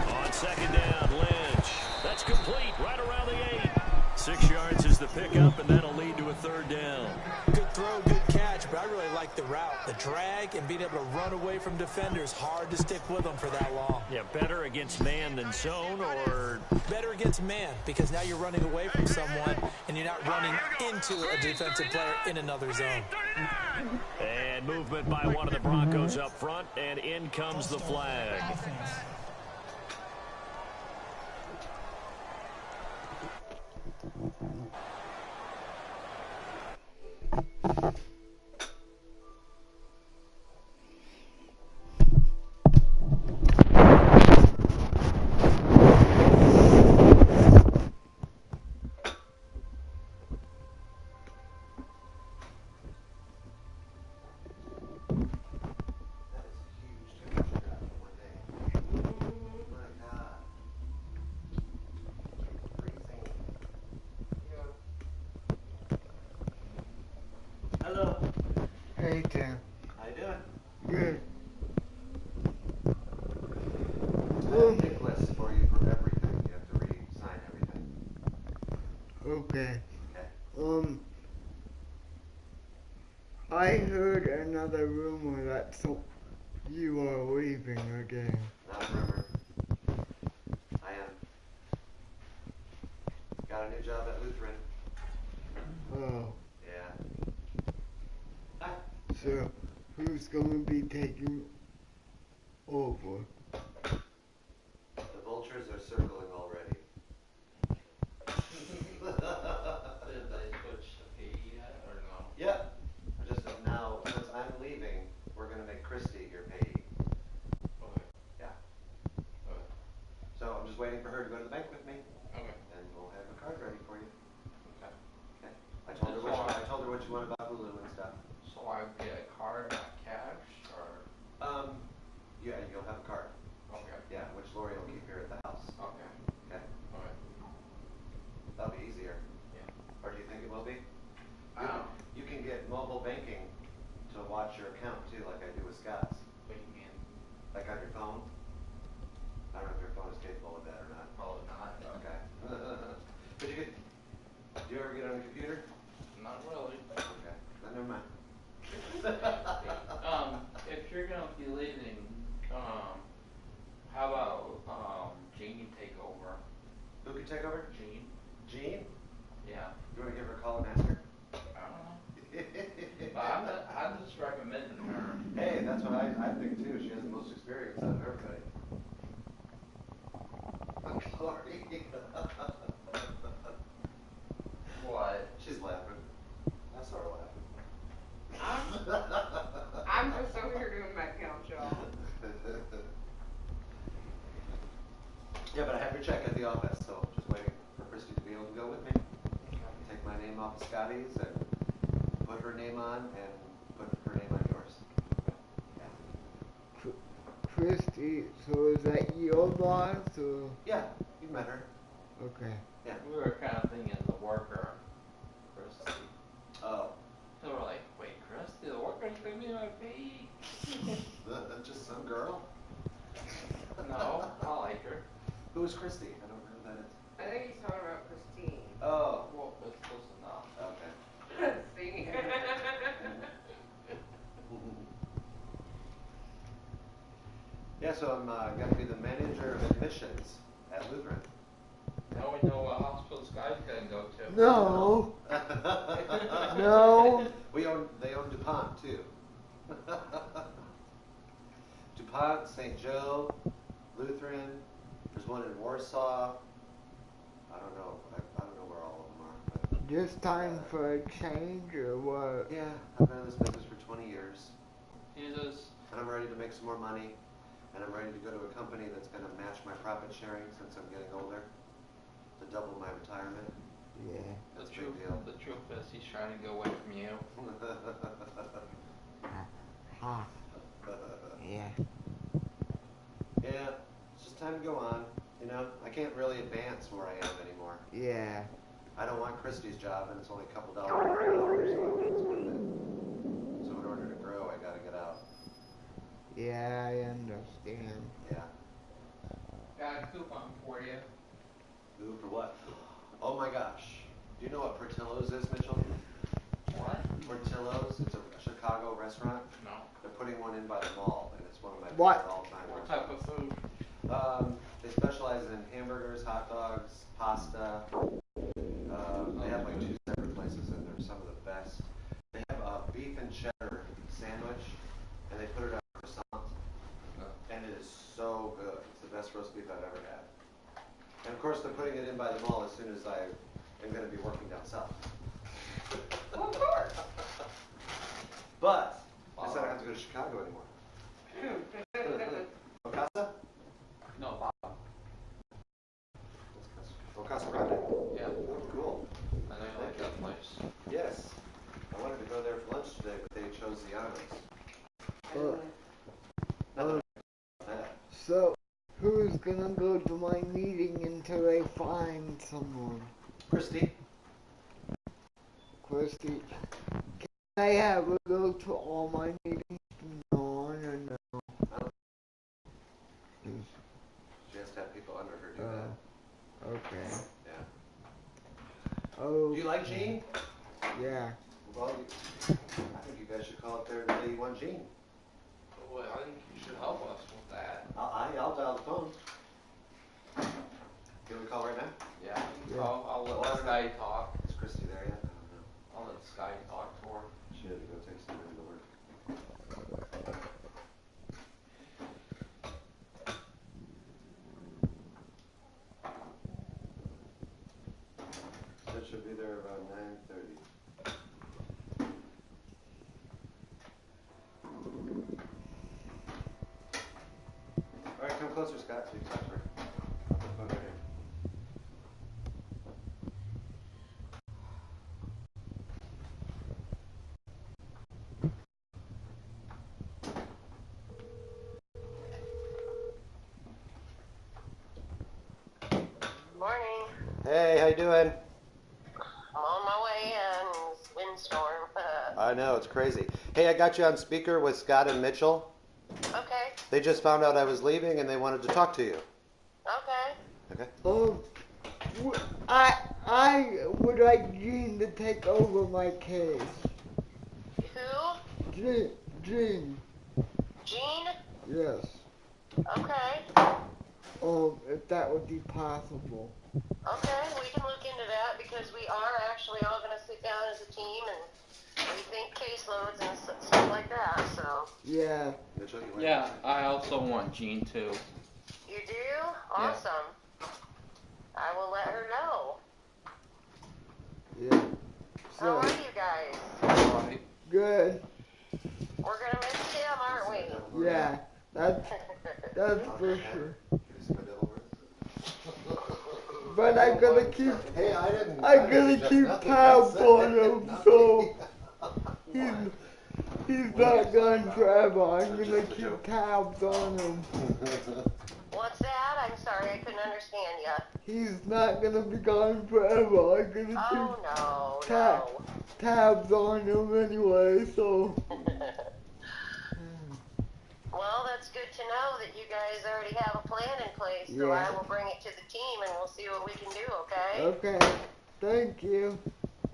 S3: On 2nd down, Lynch. That's complete right around the 8. 6 yards is the pickup, and that'll lead to a 3rd down.
S4: Good throw, good catch, but I really like the route. The drag and being able to run away from defenders. Hard to stick with them for that long.
S3: Yeah, better against man than zone, or
S4: better against man, because now you're running away from someone and you're not running into a defensive player in another zone.
S3: And movement by one of the Broncos up front, and in comes the flag.
S1: Hello. Hey, Tim.
S7: How you doing?
S1: Good.
S7: I have a big list for you for everything. You have to sign everything.
S1: Okay.
S7: Okay.
S1: I heard another rumor that you are leaving again.
S7: Not a rumor. I am. Got a new job at Lutheran.
S1: Oh.
S7: Yeah. Hi.
S1: So, who's going to be taking over?
S7: The vultures are circling already.
S8: Did they switch to PE yet, or no?
S7: Yep. Just now, since I'm leaving, we're going to make Christy your payee.
S8: Okay.
S7: Yeah.
S8: Okay.
S7: So I'm just waiting for her to go to the bank with me,
S8: Okay.
S7: and we'll have a card ready for you.
S8: Okay.
S7: Okay. I told her what you want about Hulu and stuff.
S8: So I get a card, not cash, or?
S7: Yeah, you'll have a card.
S8: Okay.
S7: Yeah, which Lori will keep here at the house.
S8: Okay.
S7: Okay.
S8: Okay.
S7: That'll be easier.
S8: Yeah.
S7: Or do you think it will be? You can get mobile banking to watch your account too, like I do with Scott's.
S8: What do you mean?
S7: Like on your phone. I don't know if your phone is capable of that or not.
S8: Probably not.
S7: Okay. But you could. Do you ever get on a computer?
S8: Not really.
S7: Okay. Then never mind.
S8: If you're gonna be leaving, how about Jean take over?
S7: Who can take over?
S8: Jean?
S7: Jean?
S8: Yeah.
S7: You want to give her a call and ask her?
S8: I don't know. But I'm just recommending her.
S7: Hey, that's what I think too. She has the most experience out of everybody. Lori.
S8: What?
S7: She's laughing. I saw her laughing.
S9: I'm just over here doing my count, y'all.
S7: Yeah, but I have your check at the office, so just waiting for Christy to be able to go with me. Take my name off of Scotty's and put her name on and put her name on yours. Yeah.
S1: Christy, so is that your boss or?
S7: Yeah, you met her.
S1: Okay.
S7: Yeah.
S8: We were kind of thinking the worker, Christy.
S7: Oh.
S8: So we're like, wait, Christy, the worker's gonna be my pay?
S7: Just some girl?
S8: No, I like her.
S7: Who is Christy? I don't know who that is.
S9: I think he's talking about Christine.
S7: Oh.
S8: Well, it's close enough.
S7: Okay.
S9: See?
S7: Yeah, so I'm going to be the manager of admissions at Lutheran.
S8: Now we know what hospital Sky's gonna go to.
S1: No. No.
S7: They own DuPont too. DuPont, St. Joe, Lutheran. There's one in Warsaw. I don't know. I don't know where all of them are.
S1: Just time for a change or what?
S7: Yeah, I've been in this business for 20 years.
S8: Jesus.
S7: And I'm ready to make some more money. And I'm ready to go to a company that's going to match my profit sharing since I'm getting older. To double my retirement.
S1: Yeah.
S7: That's a big deal.
S8: The truth is, he's trying to go away from you.
S1: Ah. Yeah.
S7: Yeah, it's just time to go on. You know, I can't really advance where I am anymore.
S1: Yeah.
S7: I don't want Christy's job, and it's only a couple dollars per hour, so it's worth it. So in order to grow, I gotta get out.
S1: Yeah, I understand.
S7: Yeah.
S8: Got a coupon for you.
S7: Ooh, for what? Oh my gosh. Do you know what Portillo's is, Mitchell?
S8: What?
S7: Portillo's. It's a Chicago restaurant.
S8: No.
S7: They're putting one in by the mall, and it's one of my
S1: What?
S7: favorite all-time.
S8: What type of food?
S7: They specialize in hamburgers, hot dogs, pasta. They have like 2 separate places, and they're some of the best. They have a beef and cheddar sandwich, and they put it on a croissant, and it is so good. It's the best roast beef I've ever had. And of course, they're putting it in by the mall as soon as I am going to be working down south.
S8: Well, of course.
S7: But I said I don't have to go to Chicago anymore. Ocasa?
S8: No, Bob.
S7: Ocasa Grande.
S8: Yeah.
S7: Oh, cool.
S8: I know you like that place.
S7: Yes. I wanted to go there for lunch today, but they chose the islands. Nothing about that.
S1: So, who's gonna go to my meeting until they find someone?
S7: Christy?
S1: Christy, can I have her go to all my meetings from now on or no?
S7: She has to have people under her do that.
S1: Okay.
S7: Yeah.
S1: Oh.
S7: Do you like Gene?
S1: Yeah.
S7: Well, I think you guys should call up there and say you want Gene.
S8: Well, I think you should help us with that.
S7: I'll dial the phone. Can we call right now?
S8: Yeah.
S1: Yeah.
S8: I'll let Sky talk.
S7: Is Christy there yet? I don't know.
S8: I'll let Sky talk to her.
S7: She had to go take somebody to work. That should be there about 9:30. All right, come closer, Scott, so you can talk to her. I'll put the phone right here.
S10: Morning.
S7: Hey, how you doing?
S10: I'm on my way in. It's windstorm.
S7: I know, it's crazy. Hey, I got you on speaker with Scott and Mitchell.
S10: Okay.
S7: They just found out I was leaving and they wanted to talk to you.
S10: Okay.
S7: Okay.
S1: I would like Gene to take over my case.
S10: Who?
S1: Gene.
S10: Gene?
S1: Yes.
S10: Okay.
S1: If that would be possible.
S10: Okay, we can look into that because we are actually all going to sit down as a team and rethink caseloads and stuff like that, so.
S1: Yeah.
S7: Mitchell, you want
S8: Yeah, I also want Gene too.
S10: You do? Awesome. I will let her know.
S1: Yeah.
S10: How are
S1: So,
S10: you guys?
S8: Alright.
S1: good.
S10: We're going to miss Tim, aren't we?
S1: Yeah. That's for sure. But I gotta keep.
S7: Hey, I didn't.
S1: I gotta keep tabs on him, so he's not gone forever. I'm gonna keep tabs on him.
S10: What's that? I'm sorry, I couldn't understand you.
S1: He's not gonna be gone forever. I'm gonna
S10: Oh,
S1: keep
S10: no.
S1: tabs on him anyway, so.
S10: Well, that's good to know that you guys already have a plan in place, so
S1: Yeah.
S10: I will bring it to the team and we'll see what we can do, okay?
S1: Okay. Thank you.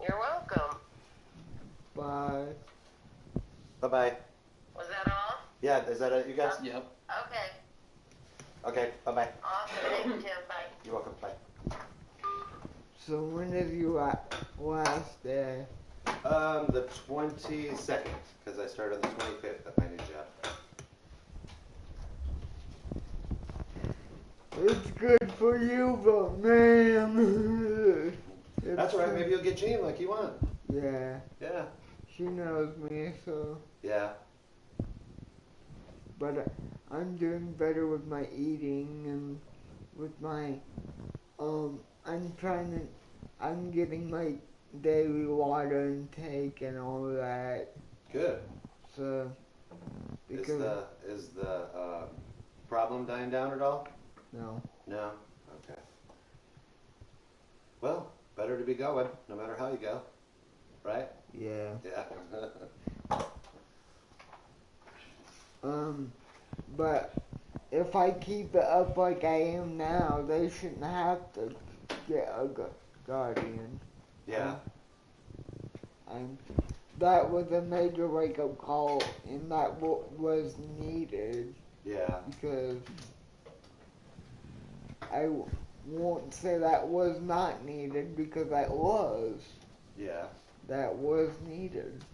S10: You're welcome.
S1: Bye.
S7: Bye-bye.
S10: Was that all?
S7: Yeah, is that it, you guys?
S8: Yep.
S10: Okay.
S7: Okay, bye-bye.
S10: Awesome. Thank you, Tim. Bye.
S7: You're welcome, bye.
S1: So when is your last day?
S7: The 22nd, because I start on the 25th at my new job.
S1: It's good for you, but man.
S7: That's all right, maybe you'll get Gene like you want.
S1: Yeah.
S7: Yeah.
S1: She knows me, so.
S7: Yeah.
S1: But I'm doing better with my eating and with my, I'm getting my daily water intake and all that.
S7: Good.
S1: So, because.
S7: Is the problem dying down at all?
S1: No.
S7: No? Okay. Well, better to be going, no matter how you go. Right?
S1: Yeah.
S7: Yeah.
S1: But if I keep it up like I am now, they shouldn't have to get a guardian.
S7: Yeah.
S1: And that was a major wake-up call, and that was needed.
S7: Yeah.
S1: Because I won't say that was not needed, because that was.
S7: Yeah.
S1: That was needed.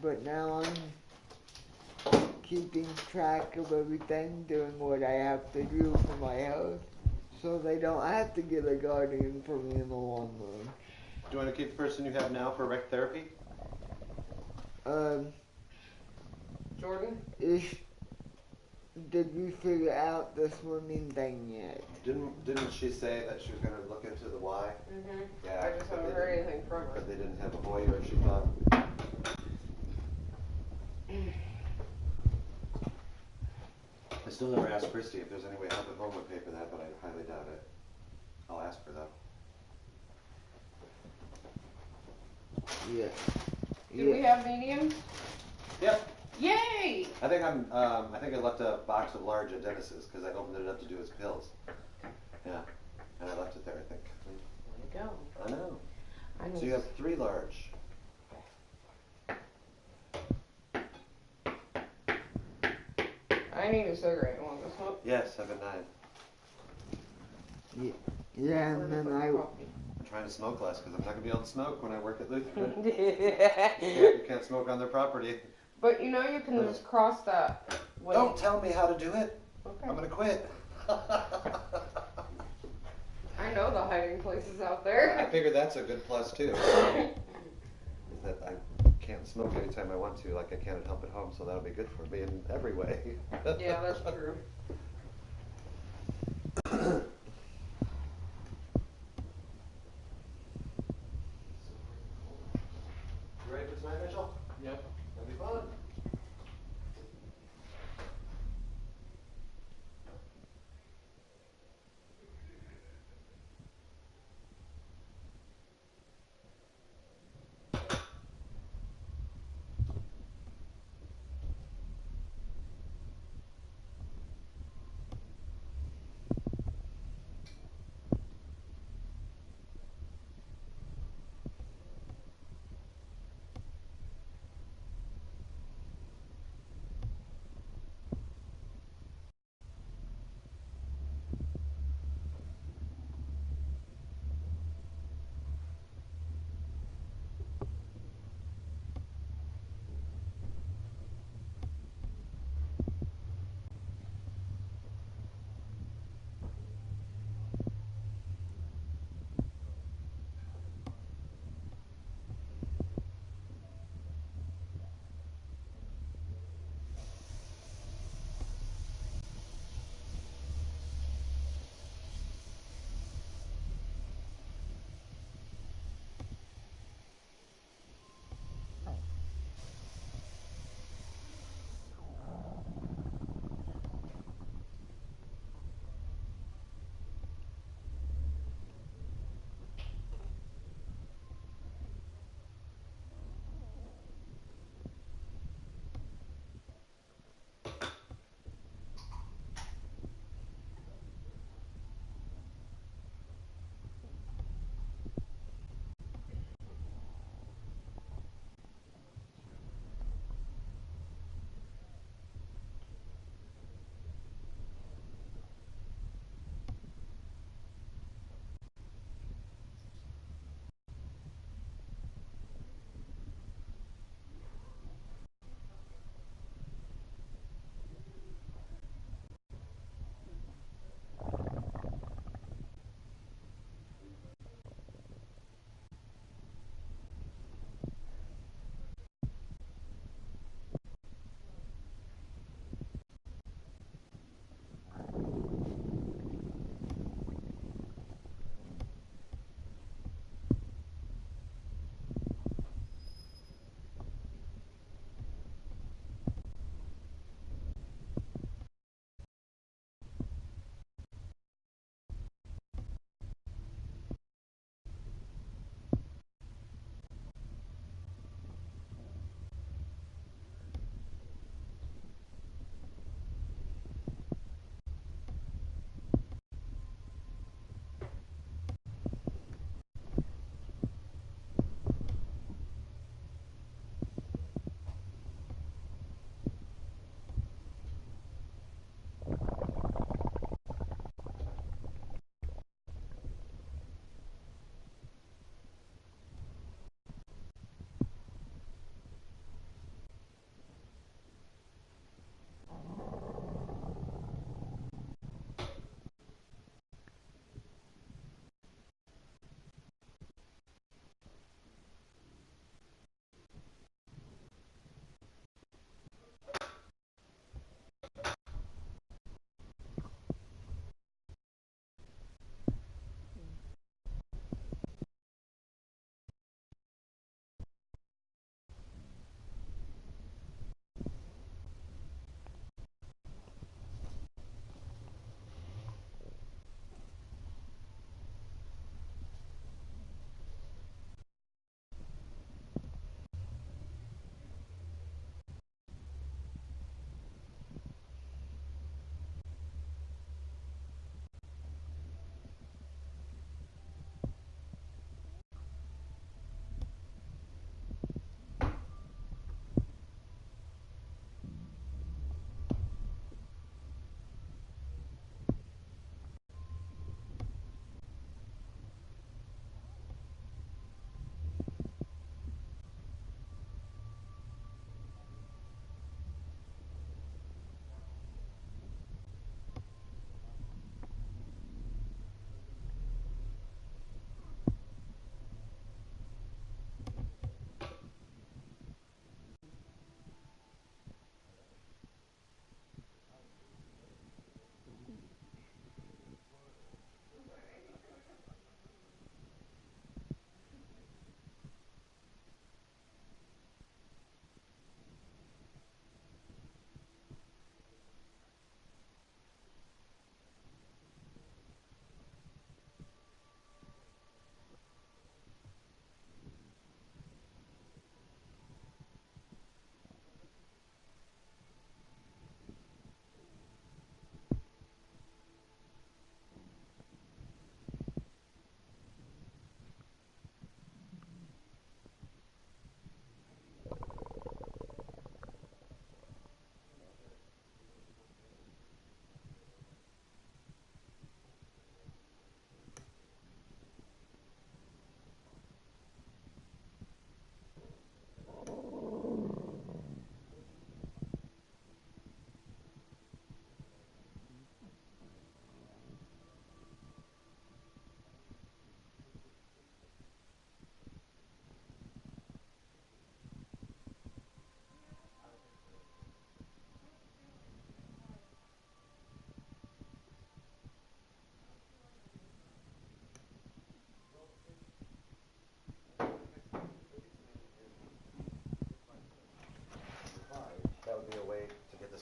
S1: But now I'm keeping track of everything, doing what I have to do for my house, so they don't have to get a guardian for me in the long run.
S7: Do you want to keep the person you have now for rec therapy?
S9: Jordan?
S1: Did you figure out the swimming thing yet?
S7: Didn't she say that she was going to look into the why?
S9: Mm-hmm.
S7: Yeah.
S9: I just haven't heard anything from her.
S7: But they didn't have a Hoyer, she thought. I still never asked Christy if there's any way Help at Home would pay for that, but I highly doubt it. I'll ask her though.
S1: Yeah.
S9: Do we have mediums?
S7: Yep.
S9: Yay!
S7: I think I left a box of large at Dennis's because I opened it up to do his pills. Yeah. And I left it there, I think.
S9: There you go.
S7: I know. So you have 3 large.
S9: I need a cigarette. You want this one?
S7: Yes, I've been 9.
S1: Yeah, and then
S7: I'm trying to smoke less because I'm not going to be able to smoke when I work at Lutheran.
S9: Yeah.
S7: You can't smoke on their property.
S9: But you know you can just cross that with...
S7: Don't tell me how to do it.
S9: Okay.
S7: I'm going to quit.
S9: I know the hiding places out there.
S7: I figure that's a good plus too. Is that I can't smoke anytime I want to, like I can at Help at Home, so that'll be good for me in every way.
S9: Yeah, that's true.
S7: You ready for tonight, Mitchell?
S8: Yep.
S7: That'll be fun.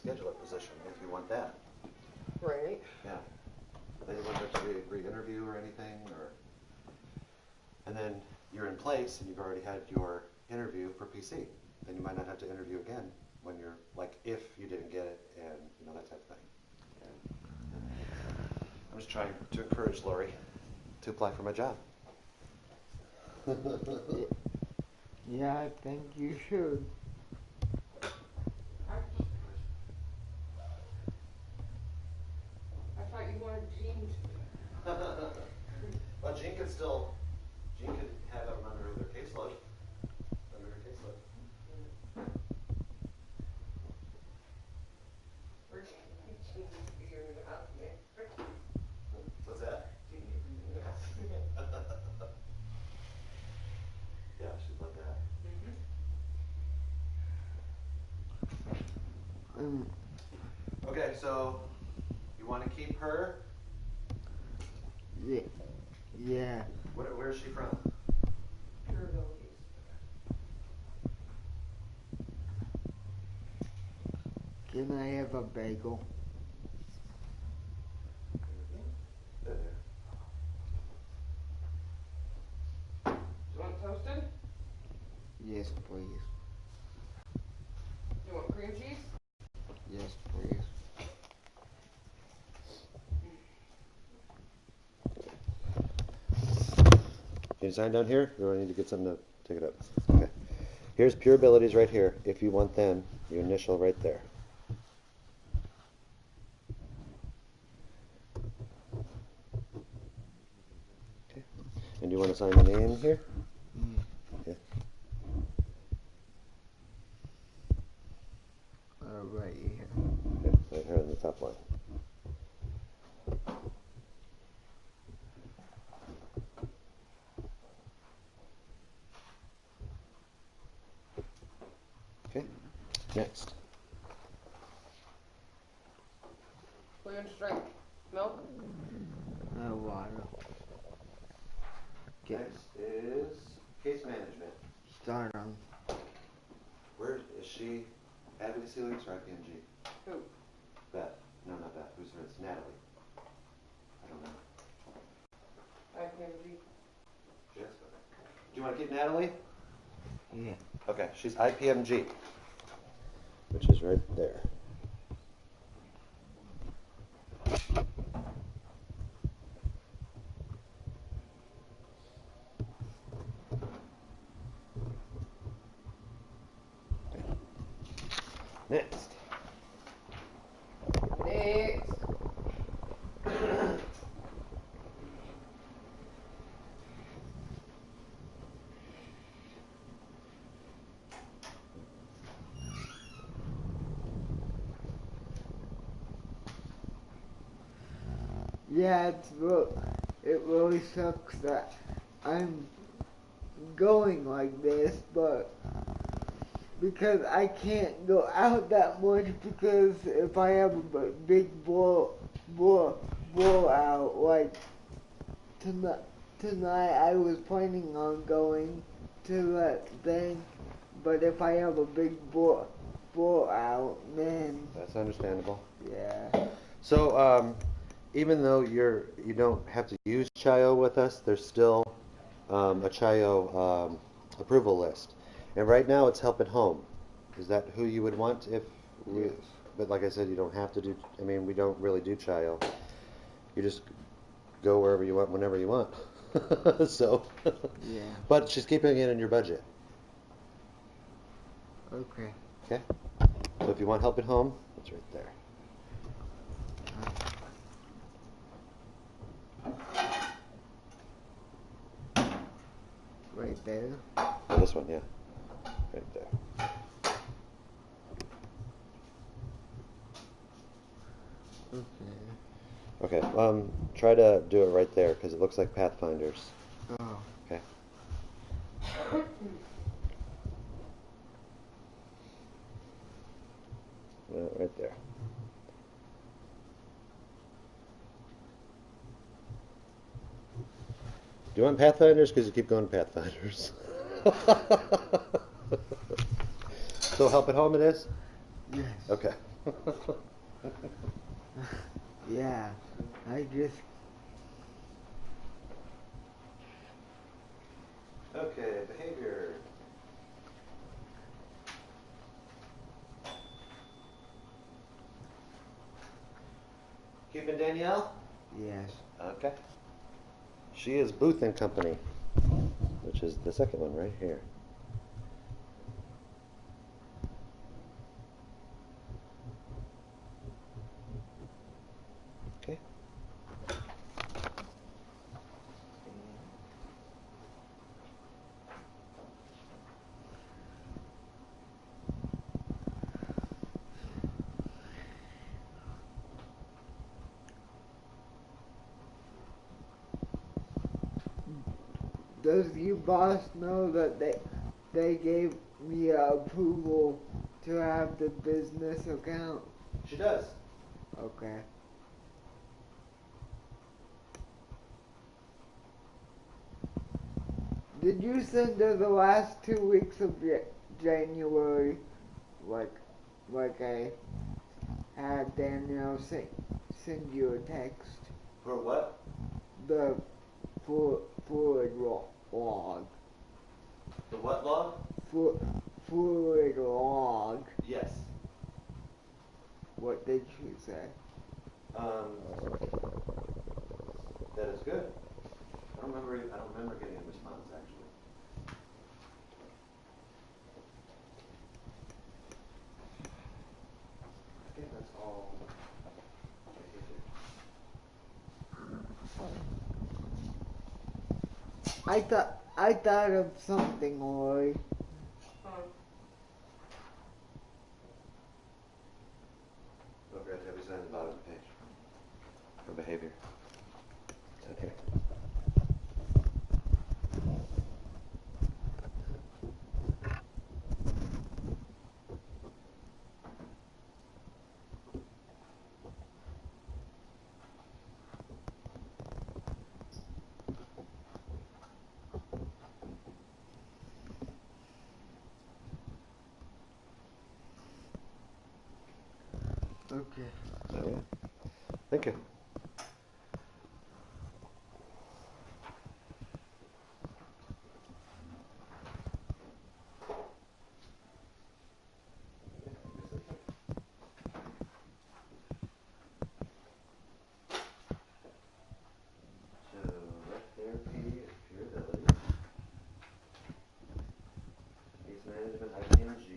S7: scheduler position if you want that.
S9: Right.
S7: Yeah. Then you won't have to re-interview or anything, and then you're in place and you've already had your interview for PC. Then you might not have to interview again when you're, like, if you didn't get it and, you know, that type of thing. I'm just trying to encourage Lori to apply for my job.
S1: Yeah, I think you should.
S9: I thought you wanted Jean to.
S7: Well, Jean could have them under their caseload. Under her caseload. What's that? Yeah, she'd love that. Okay, so you want to keep her?
S1: Yeah.
S7: Where is she from?
S1: Can I have a bagel?
S7: There.
S9: Do you want toasted?
S1: Yes, please.
S9: You want cream cheese?
S1: Yes, please.
S7: Can you sign down here? Or do I need to get something to take it up? Okay. Here's Pure Abilities right here. If you want them, you initial right there. Okay. And you want to sign the name here? Okay.
S1: Right here.
S7: Okay, right here on the top line. Okay, next.
S9: What are you going to drink? Milk?
S1: Water.
S7: Next is case management.
S1: Start on.
S7: Where is she? Advocacy Links or IPMG?
S9: Who?
S7: Beth. No, not Beth. Who's her? It's Natalie. I don't know.
S9: IPMG.
S7: Yes. Do you want to keep Natalie?
S1: Yeah.
S7: Okay, she's IPMG, which is right there. Next.
S9: Next.
S1: Yeah, it really sucks that I'm going like this, but because I can't go out that much because if I have a big blowout like tonight I was planning on going to that thing, but if I have a big blowout, man.
S7: That's understandable.
S1: Yeah.
S7: So, even though you don't have to use CHIO with us, there's still a CHIO approval list. And right now it's Help at Home. Is that who you would want if we,
S1: Yes.
S7: But like I said, you don't have to do, I mean, we don't really do CHIO. You just go wherever you want, whenever you want. So,
S1: Yeah.
S7: but she's keeping it in your budget.
S1: Okay.
S7: Okay? So if you want Help at Home, it's right there.
S1: Right there.
S7: Oh, this one, yeah. Right there.
S1: Okay.
S7: Okay, try to do it right there because it looks like Pathfinders.
S1: Oh.
S7: Okay. Right there. Do you want Pathfinders? Because you keep going Pathfinders. So Help at Home it is?
S1: Yes.
S7: Okay.
S1: Yeah, I just...
S7: Okay, behavior. Keeping Danielle?
S1: Yes.
S7: Okay. She is Booth and Company, which is the second one right here. Okay.
S1: Does your boss know that they gave me approval to have the business account?
S7: She does.
S1: Okay. Did you send her the last 2 weeks of January, like I had Danielle send you a text?
S7: For what?
S1: The fluid log.
S7: The what log?
S1: Fluid log.
S7: Yes.
S1: What did she say?
S7: That is good. I don't remember getting a response actually. I think that's all.
S1: I thought of something, Lori.
S7: Don't forget to have you sign the bottom of the page for behavior. Okay.
S1: Okay.
S7: Yeah. Thank you. So, rec therapy, curability, case management, IPMG,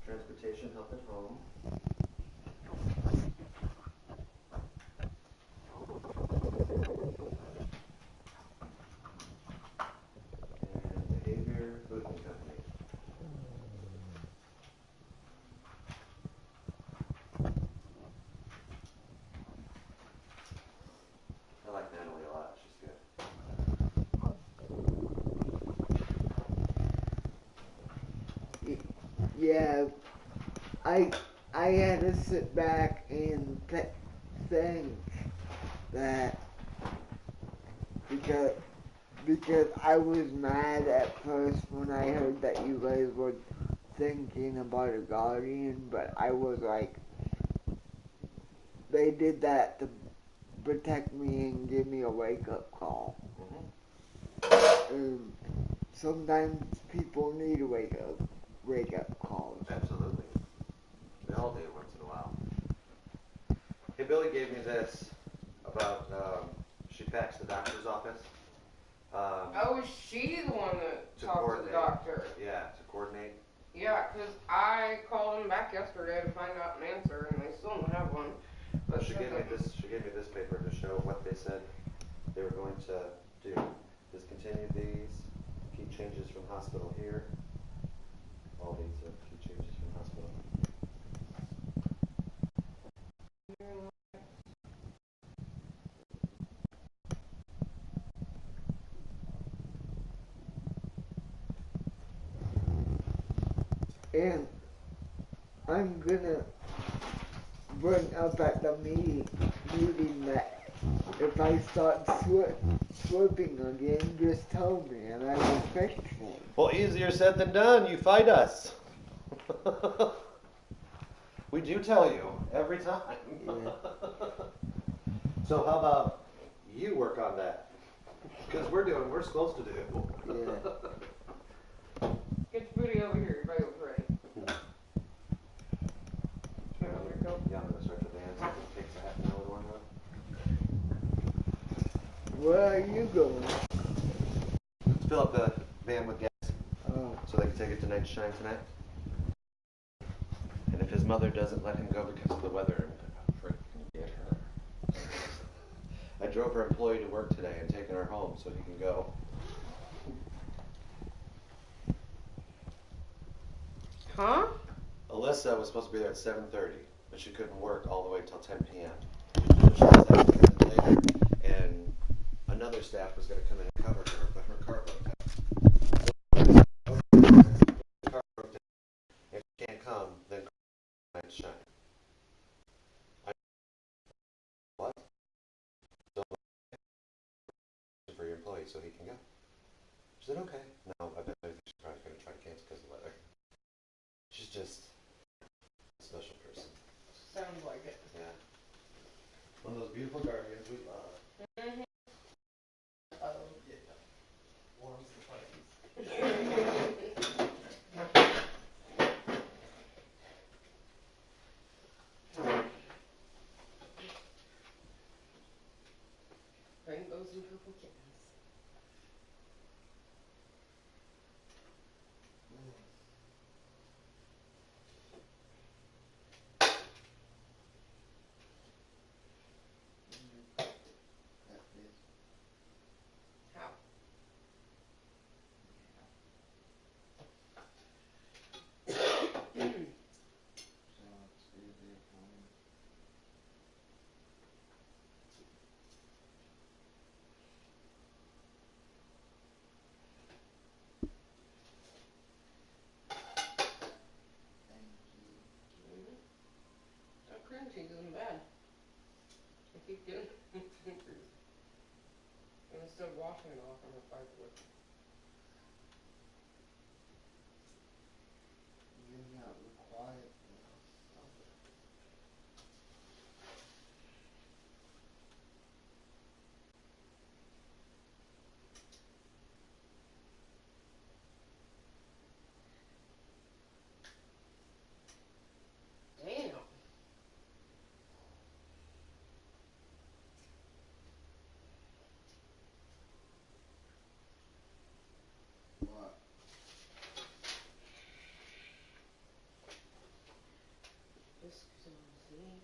S7: transportation, health and home, and behavior, food and company. I like Natalie a lot. She's good.
S1: Yeah, I had to sit back and think that because I was mad at first when I heard that you guys were thinking about a guardian, but I was like, they did that to protect me and give me a wake-up call. Sometimes people need a wake-up calls.
S7: Absolutely. We all do once in a while. Hey, Billy gave me this about, she faxed the doctor's office.
S9: Oh, is she the one that talked to the doctor?
S7: Yeah, to coordinate.
S9: Yeah, because I called them back yesterday to find out an answer, and they still don't have one. But
S7: She gave me this paper to show what they said they were going to do. Discontinue these, key changes from hospital here. All these are key changes from hospital.
S1: And I'm gonna bring up at the meeting that if I start slipping again, just tell me and I will fix it.
S7: Well, easier said than done. You fight us. We do tell you every time.
S1: Yeah.
S7: So how about you work on that? Because we're supposed to do.
S1: Yeah.
S9: Get your booty over here. Your bagel's ready.
S7: Yeah, I'm gonna start the dance. It takes a half an hour to warm up.
S1: Where are you going?
S7: Let's fill up the van with gas
S1: Oh.
S7: so they can take it to Night Shine tonight. And if his mother doesn't let him go because of the weather, I'm gonna freaking get her. I drove her employee to work today and taken her home so he can go.
S9: Huh?
S7: Alyssa was supposed to be there at 7:30, but she couldn't work all the way till 10 p.m. So she was there 10 minutes later, and another staff was going to come in and cover her, but her car broke down. The car broke down. If she can't come, then Night Shine. What? So for your employee so he can go. She said, okay. No, I bet she's probably going to try to cancel because of the weather. She's just a special person.
S9: Sounds like it.
S7: Yeah. One of those beautiful guardians we love.
S9: Mm-hmm.
S7: Yeah. Warms the fuzzies.
S9: Rainbows and purple kittens. How? That cream cheese isn't bad. I keep getting and instead of washing it off, I'm gonna fight with it.
S1: You're not required now.
S9: Damn.
S1: What?
S9: This sounds needed.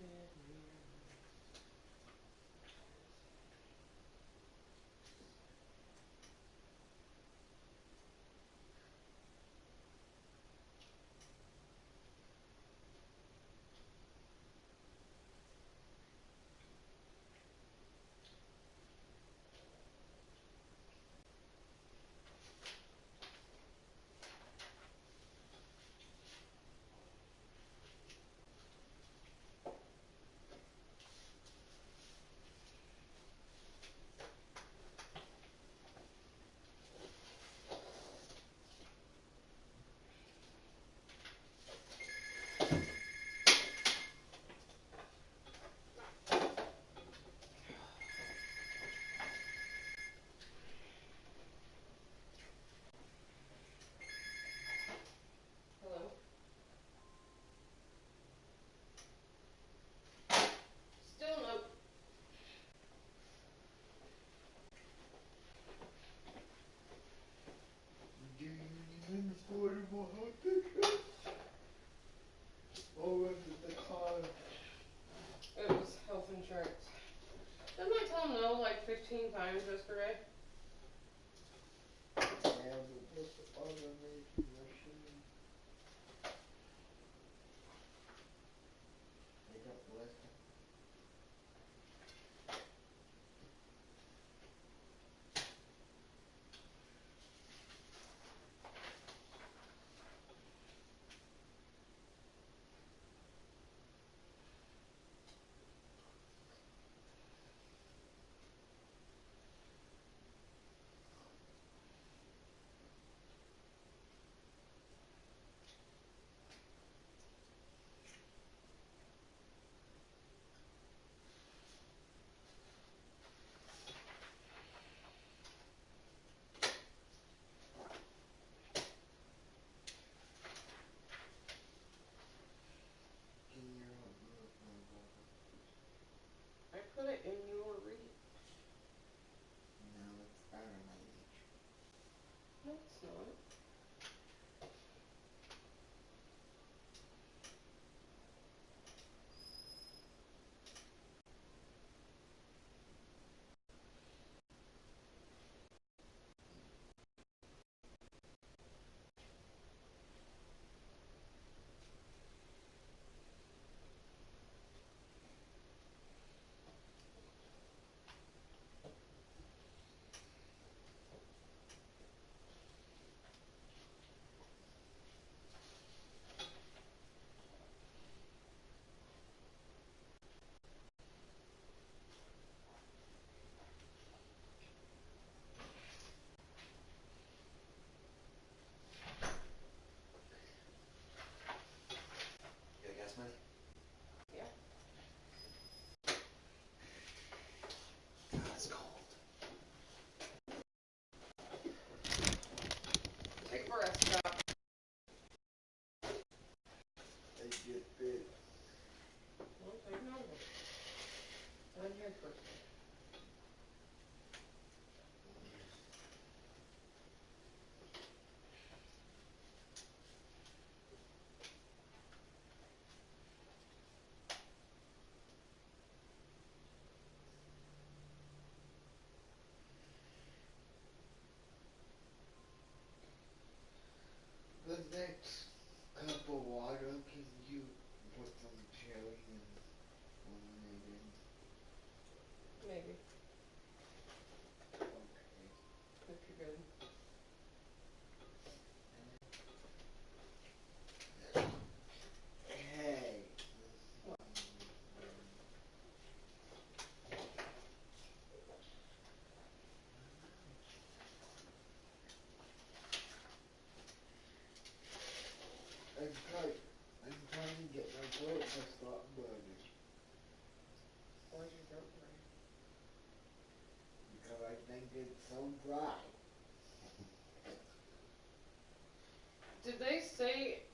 S9: Hello? Still no.
S1: Do you even affordable health insurance? Or was it the car?
S9: It was health insurance. Didn't I tell him no like 15 times yesterday?
S1: Yeah, but what's the other major machine? They don't listen.
S9: put it in your reach.
S1: No, it's out of my reach.
S9: No, it's not.
S7: You got gas money?
S9: Yeah.
S7: God, it's cold.
S9: Take a rest stop.
S1: I just did.
S9: Well, take another one. I'm here first.
S1: The next cup of water, can you put some cherry and lemonade in?
S9: Maybe.
S1: Okay.
S9: If you're good.
S1: Hey.
S9: What?
S1: I'm trying to get my throat to stop burning.
S9: Why's your throat burning?
S1: Because I think it's so dry.
S9: Did they say...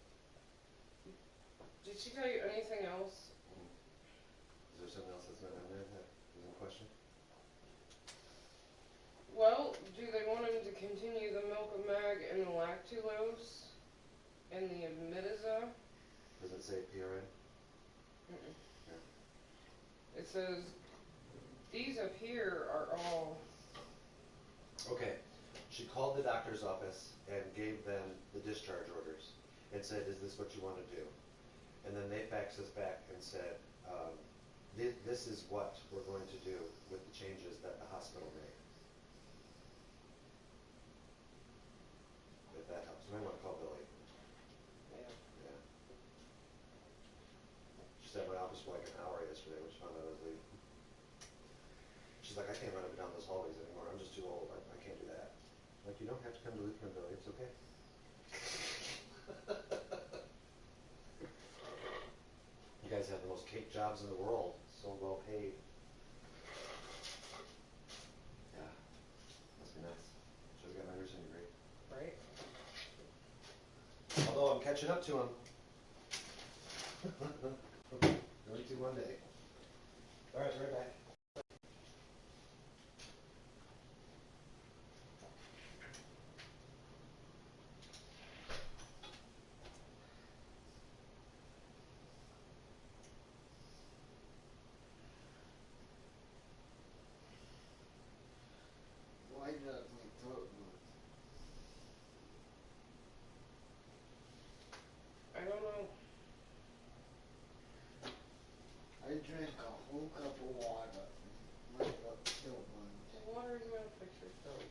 S9: Did she tell you anything else?
S7: Is there something else that's not in there that is in question?
S9: Well, do they want him to continue the Milk-O-Mag and the Lactulose and the Imidazole?
S7: Does it say PRN?
S9: Mm-mm.
S7: Yeah.
S9: It says these up here are all...
S7: Okay. She called the doctor's office and gave them the discharge orders and said, is this what you want to do? And then they faxed us back and said, this is what we're going to do with the changes that the hospital made. If that helps. You might want to call Billy.
S9: Yeah.
S7: Yeah. She sat in my office for like an hour yesterday when she found out I was leaving. She's like, I can't run up and down those hallways anymore. I'm just too old. I can't do that. Like, you don't have to come to Lutheran, Billy. It's okay. You guys have the most cake jobs in the world. So well paid. Yeah. Must be nice. Should've got my nursing degree.
S9: Right?
S7: Although I'm catching up to him. Going to one day. Alright, right back.
S1: Why does my throat burn?
S9: I don't know.
S1: I drank a whole cup of water and my throat still burns.
S9: The water isn't going to fix your throat.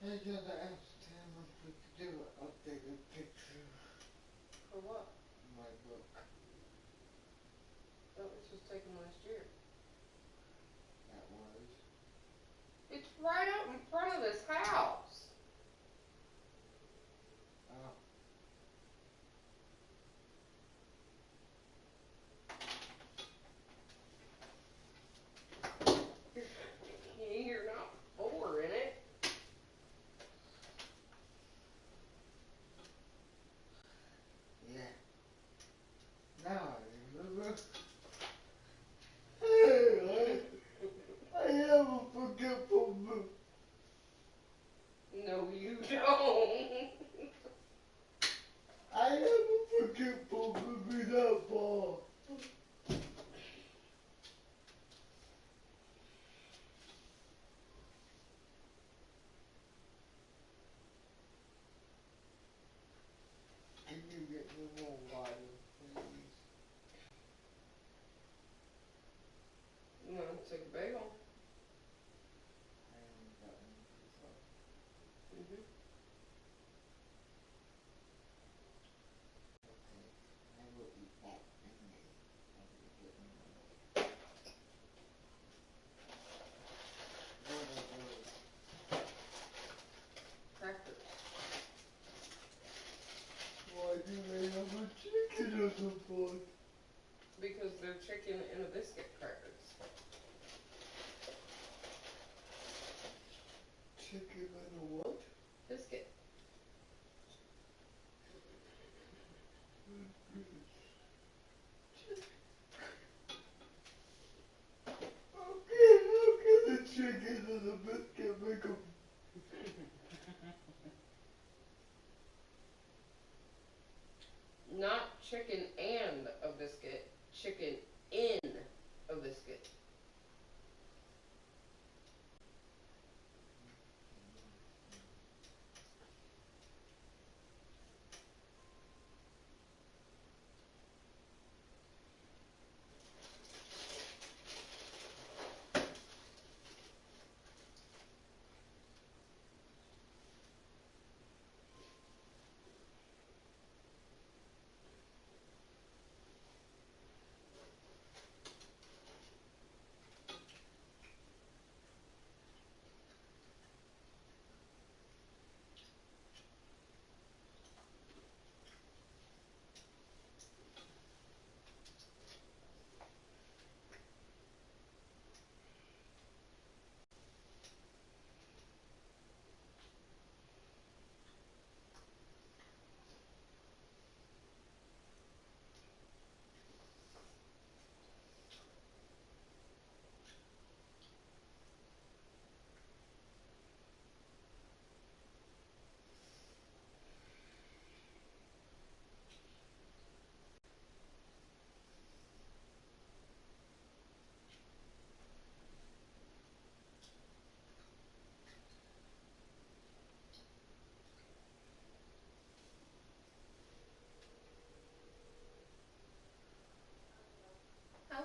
S1: I gotta ask Tim if we could do an updated picture
S9: For what?
S1: of my book.
S9: That was just taken last year.
S1: That was.
S9: It's right up in front of this house.
S1: Oh.
S9: You're not four in it.
S1: Yeah. Now I remember. I have a forgetful mood.
S9: No, you don't.
S1: I have a forgetful memory that far. Can you get me more water, please?
S9: You want to take a bagel?
S1: I haven't gotten this up.
S9: Mm-hmm.
S1: Okay, I will eat that and then I will get me more. What are those?
S9: Crackers.
S1: Why do they have a chicken on the board?
S9: Because they're chicken and a biscuit crackers.
S1: Chicken and a what?
S9: Biscuit.
S1: Okay, how can the chicken and the biscuit make a...
S9: Not chicken and a biscuit. Chicken in a biscuit.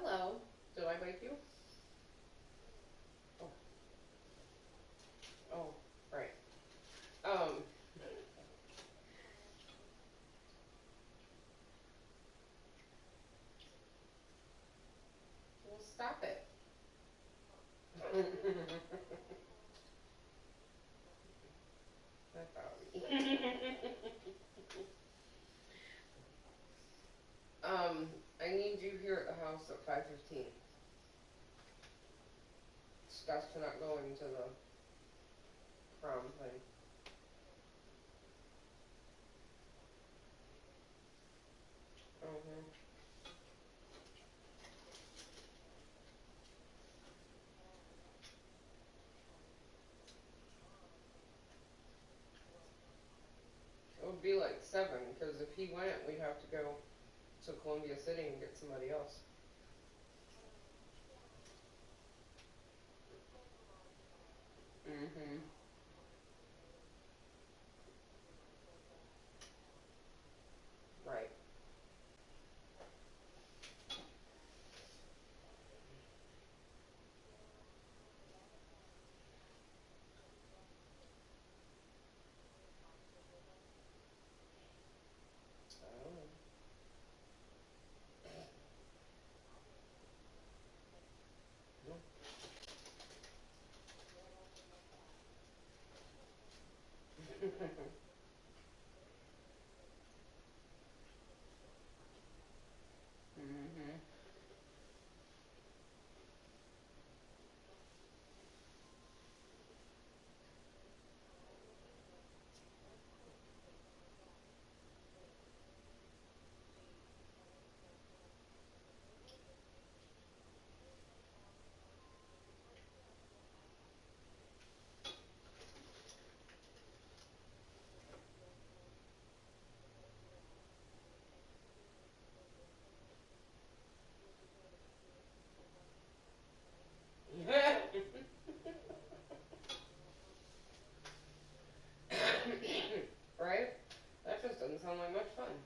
S9: Hello. Did I wake you? Oh. Oh, right. Well, stop it. That's Audi. I need you here at the house at 5:15. Scott's not going to the prom thing. Mm-hmm. It would be like 7, because if he went, we'd have to go to Columbia City and get somebody else. Mm-hmm. Right. Mhm. Right? That just doesn't sound like much fun.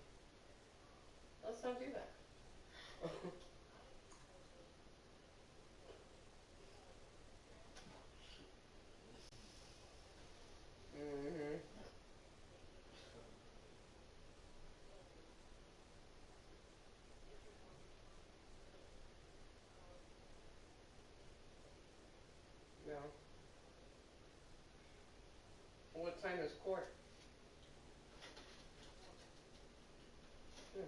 S9: Let's not do that. Mhm. Yeah. What time is court? Hmm.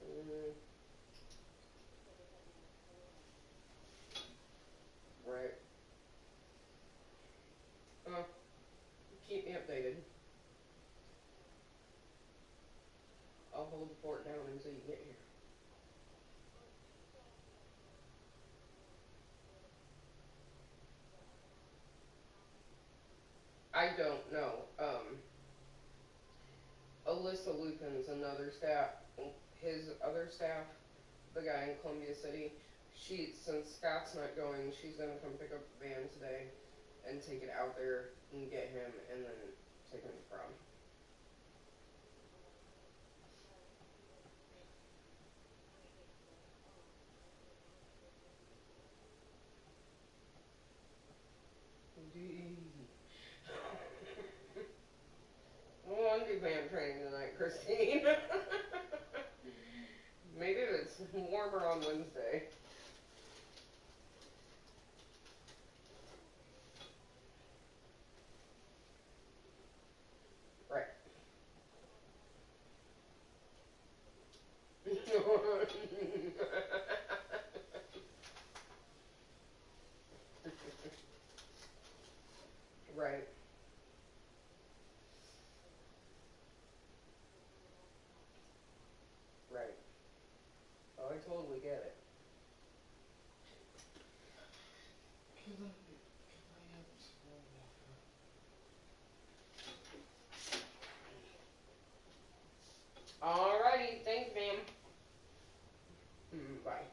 S9: Mhm. Right. Keep me updated. I'll hold the fort down until you get here. I don't know. Alyssa Lupin's another staff. His other staff, the guy in Columbia City. Since Scott's not going, she's gonna come pick up the van today and take it out there and get him, and then take him to prom. Well, I'm do band training tonight, Christine. Maybe it's warmer on Wednesday. Right. Right. Right. Oh, I totally get it. Alrighty, thanks, ma'am. Bye.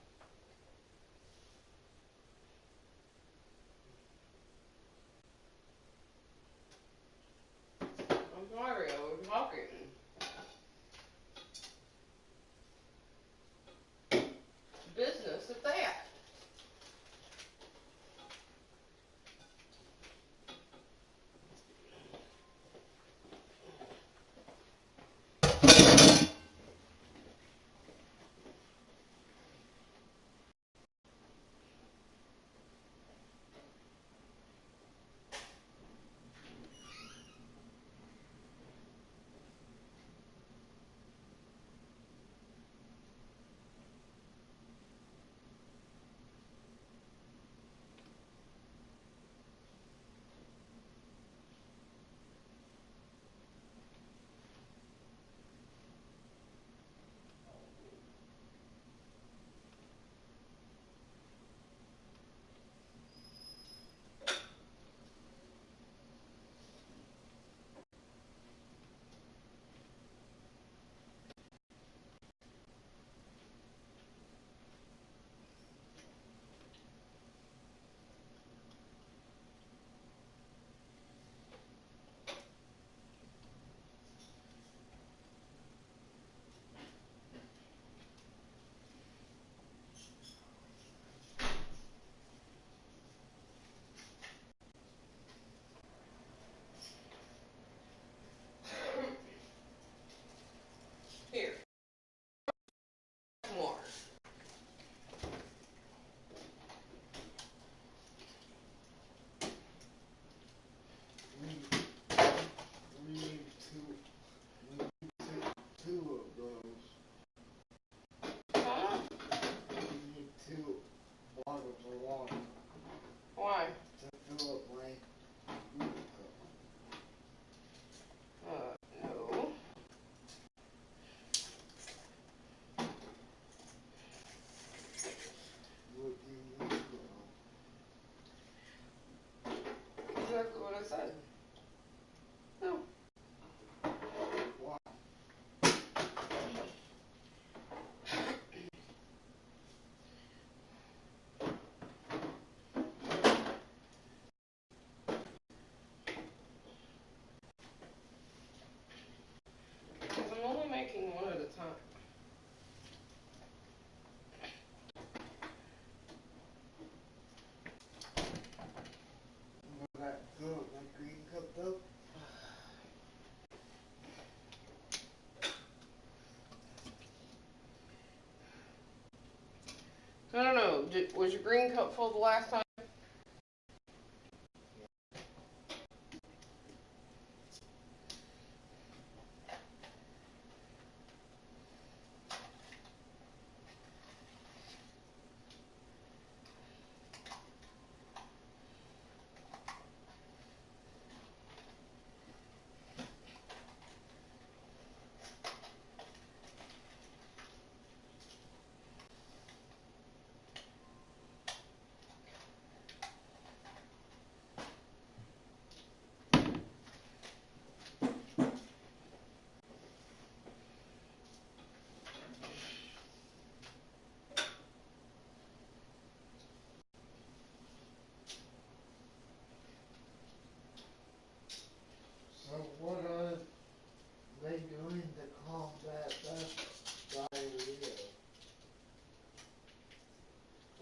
S9: Was your green cup full the last time?
S11: So what are they doing to combat that diarrhea?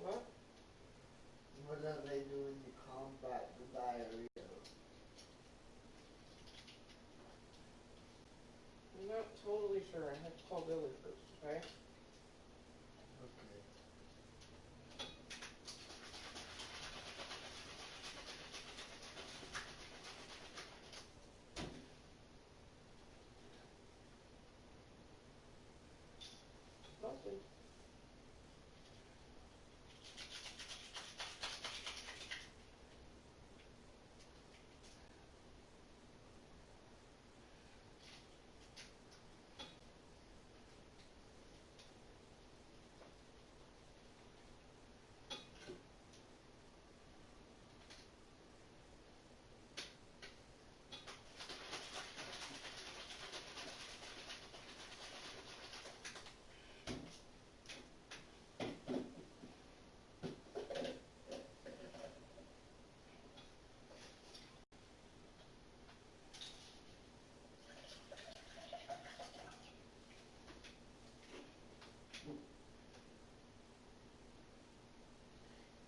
S9: What?
S11: What are they doing to combat the diarrhea?
S9: I'm not totally sure. I have to call Billy first, okay?
S11: Okay.
S9: Nothing.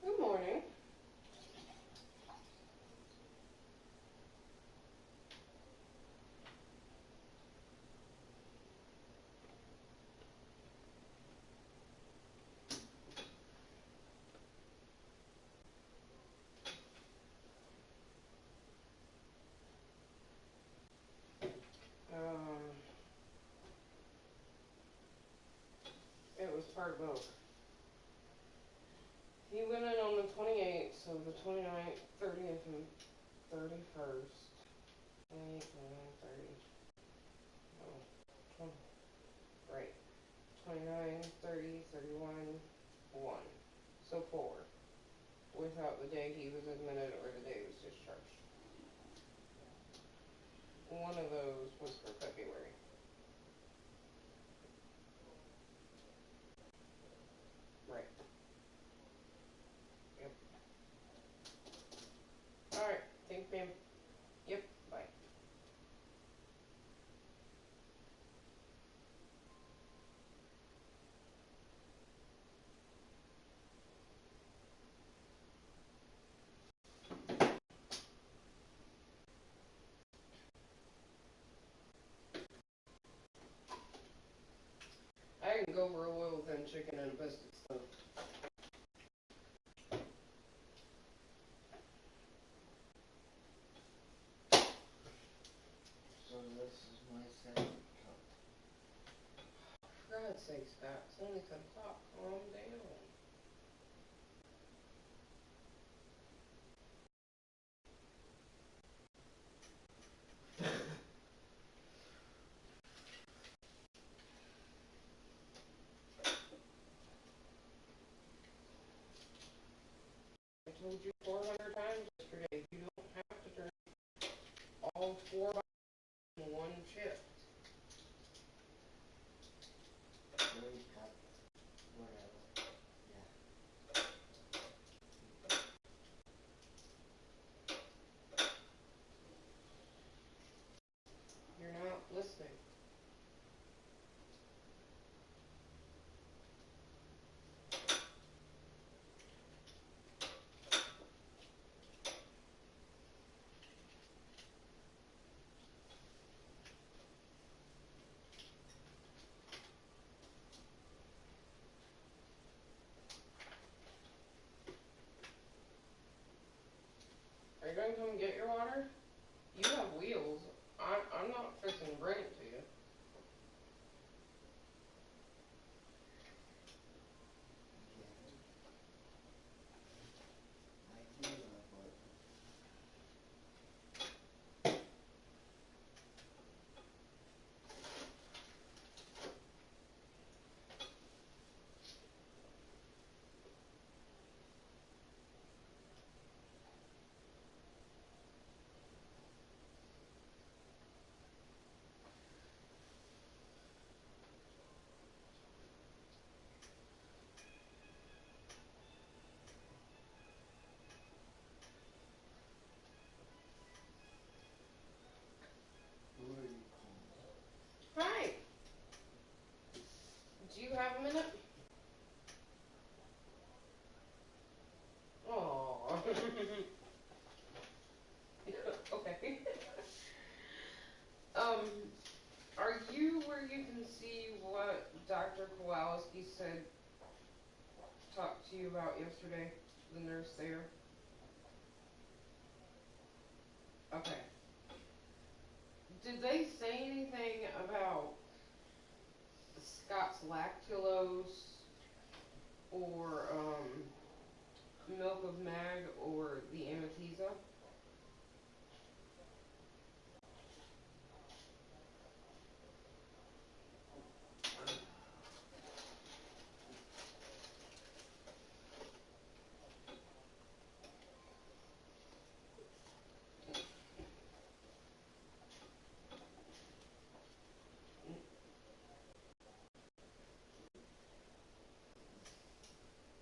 S9: Good morning. It was part of both. He went in on the 28th, so the 29th, 30th, and 31st. 28, 29, 30. No, 20. Right. 29, 30, 31, 1. So 4. Without the day he was admitted or the day he was discharged. One of those was for February. Right. Yep. Alright, thanks, ma'am. Yep, bye. I can go real well with them chicken and biscuit stuff.
S11: So this is my second cup.
S9: For God's sake, Scott, it's only 10 o'clock. Calm down. I told you 400 times yesterday, you don't have to drink all 4 bottles in one shift.
S11: 3 cup, whatever. Yeah.
S9: You're not listening. gonna come get your water? You have wheels. I'm not fixing to bring it to you. Hi. Do you have a minute? Oh. Okay. Are you where you can see what Dr. Kowalski said, talked to you about yesterday? The nurse there? Okay. Did they say anything about Scott's lactulose or milk of mag or the Amatiza?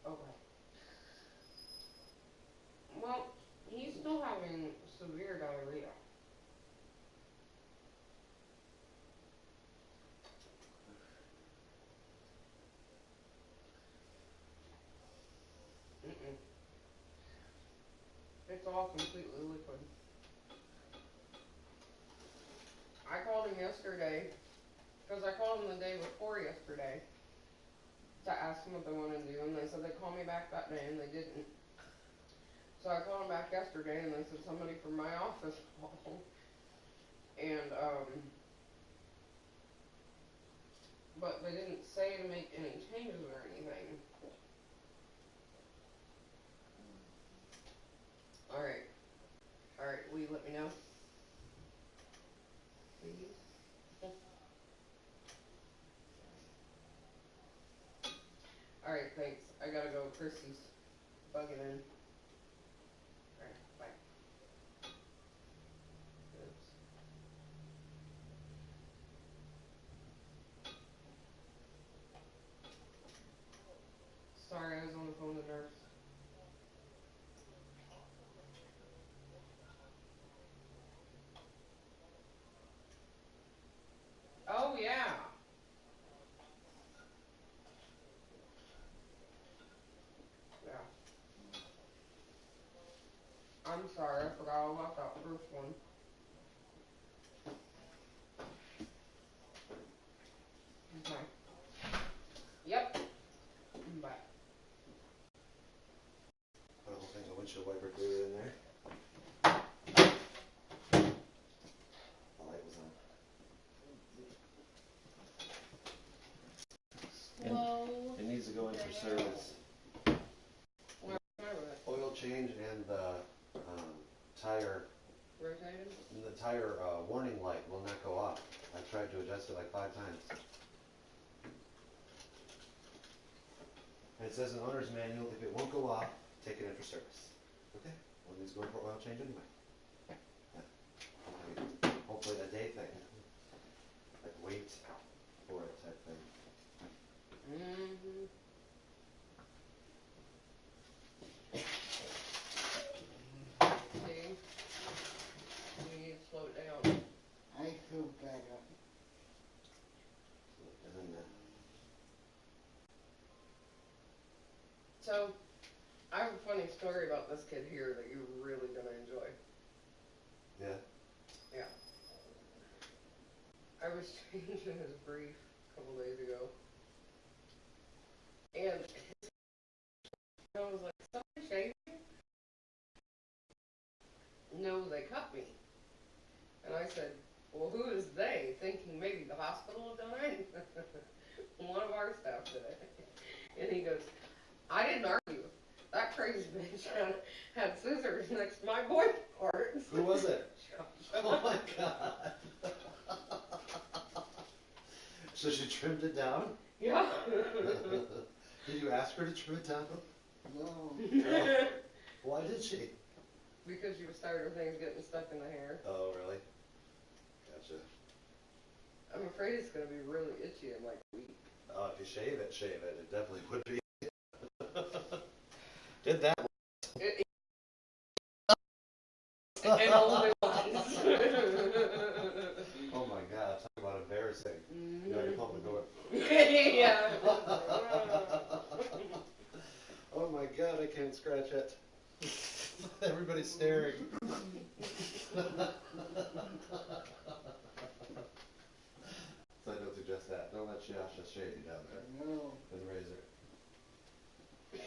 S9: Okay. Well, he's still having severe diarrhea. Mm-mm. It's all completely liquid. I called him yesterday, because I called him the day before yesterday to ask him what they wanted to do, and they said they'd call me back that day, and they didn't. So I called him back yesterday, and they said somebody from my office called, and, but they didn't say to make any changes or anything. Alright. Alright, will you let me know? Please? Alright, thanks. I gotta go. Christy's bugging in. Alright, bye. Oops. Sorry, I was on the phone with the nurse. Oh, yeah. Yeah. I'm sorry, I forgot all about that first one. Okay. Yep. Bye.
S7: Put a whole thing of windshield wiper cleaner in there. The light was on.
S9: Slow.
S7: It needs to go in for service.
S9: What's the matter with it?
S7: Oil change and the tire.
S9: Rotated?
S7: The tire warning light will not go off. I tried to adjust it like 5 times. And it says in the owner's manual, if it won't go off, take it in for service. Okay? Well, it needs to go in for oil change anyway. Yeah. I mean, hopefully a day thing. Like wait for it type thing.
S9: Mm-hmm. See? You need to slow it down.
S11: I feel better.
S7: And then,
S9: So, I have a funny story about this kid here that you're really going to enjoy.
S7: yeah.
S9: Yeah. I was changing his brief a couple days ago. And I was like, somebody shave me? no, they cut me. And I said, well, who is they? Thinking maybe the hospital had done it. One of our staff did it. And he goes, I didn't argue. That crazy bitch had scissors next to my boy parts.
S7: Who was it? Oh my God. So she trimmed it down?
S9: Yeah.
S7: Did you ask her to trim it down?
S11: No.
S7: Oh. Why did she?
S9: Because she was tired of things getting stuck in the hair.
S7: Oh, really? Gotcha.
S9: I'm afraid it's going to be really itchy in like a week.
S7: Oh, if you shave it, it definitely would be. Did that
S9: And only once.
S7: Oh my God, talk about embarrassing. You know, you pump the door.
S9: Yeah.
S7: Oh my God, I can't scratch it. Everybody's staring. So I don't suggest that. Don't let Josh just shave you down there.
S11: No.
S7: And razor.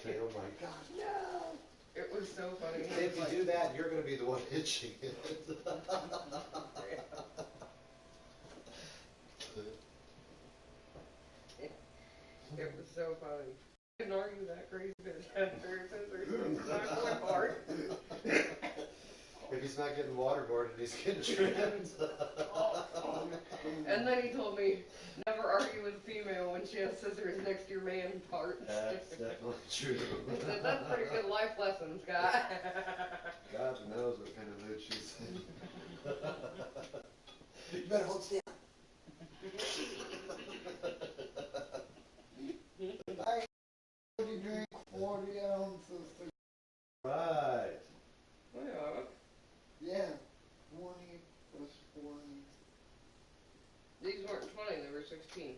S7: Say, oh my God, no!
S9: It was so funny.
S7: If you do that, you're going to be the one itching it.
S9: It was so funny. I didn't argue that crazy bitch had her scissors. It's not going hard.
S7: If he's not getting waterboarded, he's getting trimmed.
S9: And then he told me, never argue with a female when she has scissors next to your man parts.
S7: That's definitely true.
S9: He said, that's pretty good life lesson, Scott.
S7: God knows what kind of mood she's in. You better hold still.
S11: I only drink 40 ounces.
S7: Right.
S11: Yeah, 20 plus 40.
S9: These weren't 20, they were 16.
S11: Okay.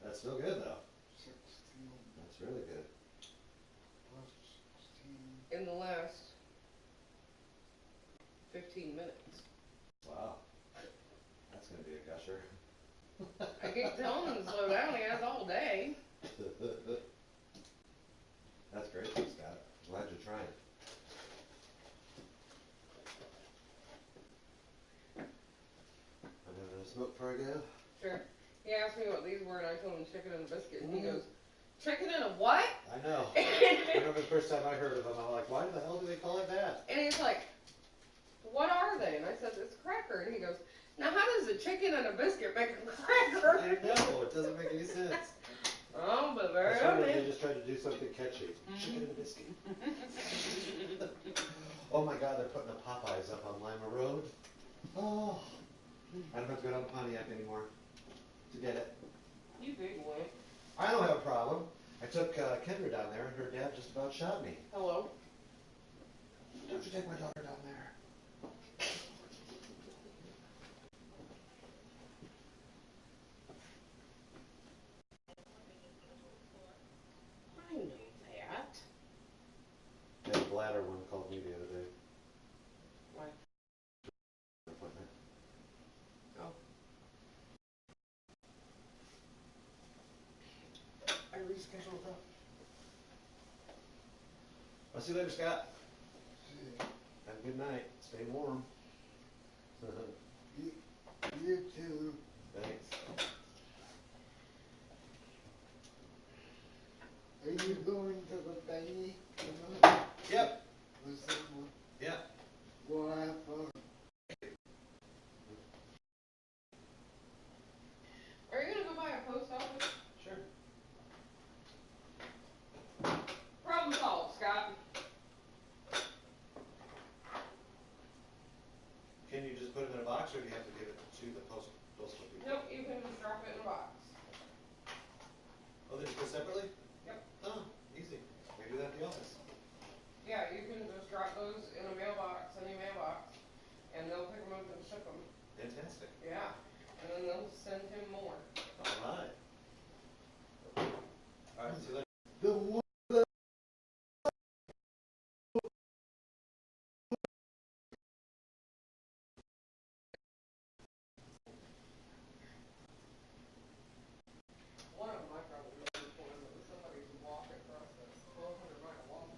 S7: That's still good, though.
S11: 16
S7: That's really good.
S11: plus 16.
S9: In the last 15 minutes.
S7: Wow. That's going to be a gusher.
S9: I keep telling him to slow down, he has all day.
S7: That's great, Scott. Glad you're trying. I'm having a smoke before I go.
S9: Sure. He asked me what these were, and I told him chicken and a biscuit, and he goes, chicken and a what?
S7: I know. I remember the first time I heard of them, I'm like, why the hell do they call it that?
S9: And he's like, what are they? And I said, it's a cracker. And he goes, now how does a chicken and a biscuit make a cracker?
S7: I know, it doesn't make any sense.
S9: Oh, but
S7: I
S9: very
S7: swear
S9: okay.
S7: they just tried to do something catchy. Chicken and a biscuit. Oh my God, they're putting the Popeyes up on Lima Road. Oh. I don't have to go down to Pontiac anymore to get it.
S9: You big boy.
S7: I don't have a problem. I took Kendra down there, and her dad just about shot me.
S9: Hello?
S7: Don't you take my daughter down there.
S9: I know that.
S7: Yeah, the bladder one called me the other day.
S9: Why?
S7: Appointment.
S9: Oh. I rescheduled that.
S7: I'll see you later, Scott. Have a good night. Stay warm.
S11: You too.
S7: Thanks.
S11: Are you going to the thingy?
S7: Yep.
S11: Was that one?
S7: Yeah.
S11: Well, have fun.
S9: Are you going to go by a post office?
S7: Sure.
S9: Problem solved, Scott.
S7: Can you just put them in a box, or do you have to give it to the postal people?
S9: Nope, you can just drop it in a box.
S7: Oh, they just go separately?
S9: Yep.
S7: Oh, easy. We do that at the office.
S9: Yeah, you can just drop those in a mailbox, any mailbox, and they'll pick them up and ship them.
S7: Fantastic.
S9: Yeah, and then they'll send him more.
S7: All right. All right, see you later.
S11: The one
S9: One of my problems is when somebody's walking across this 1,200-mile walk.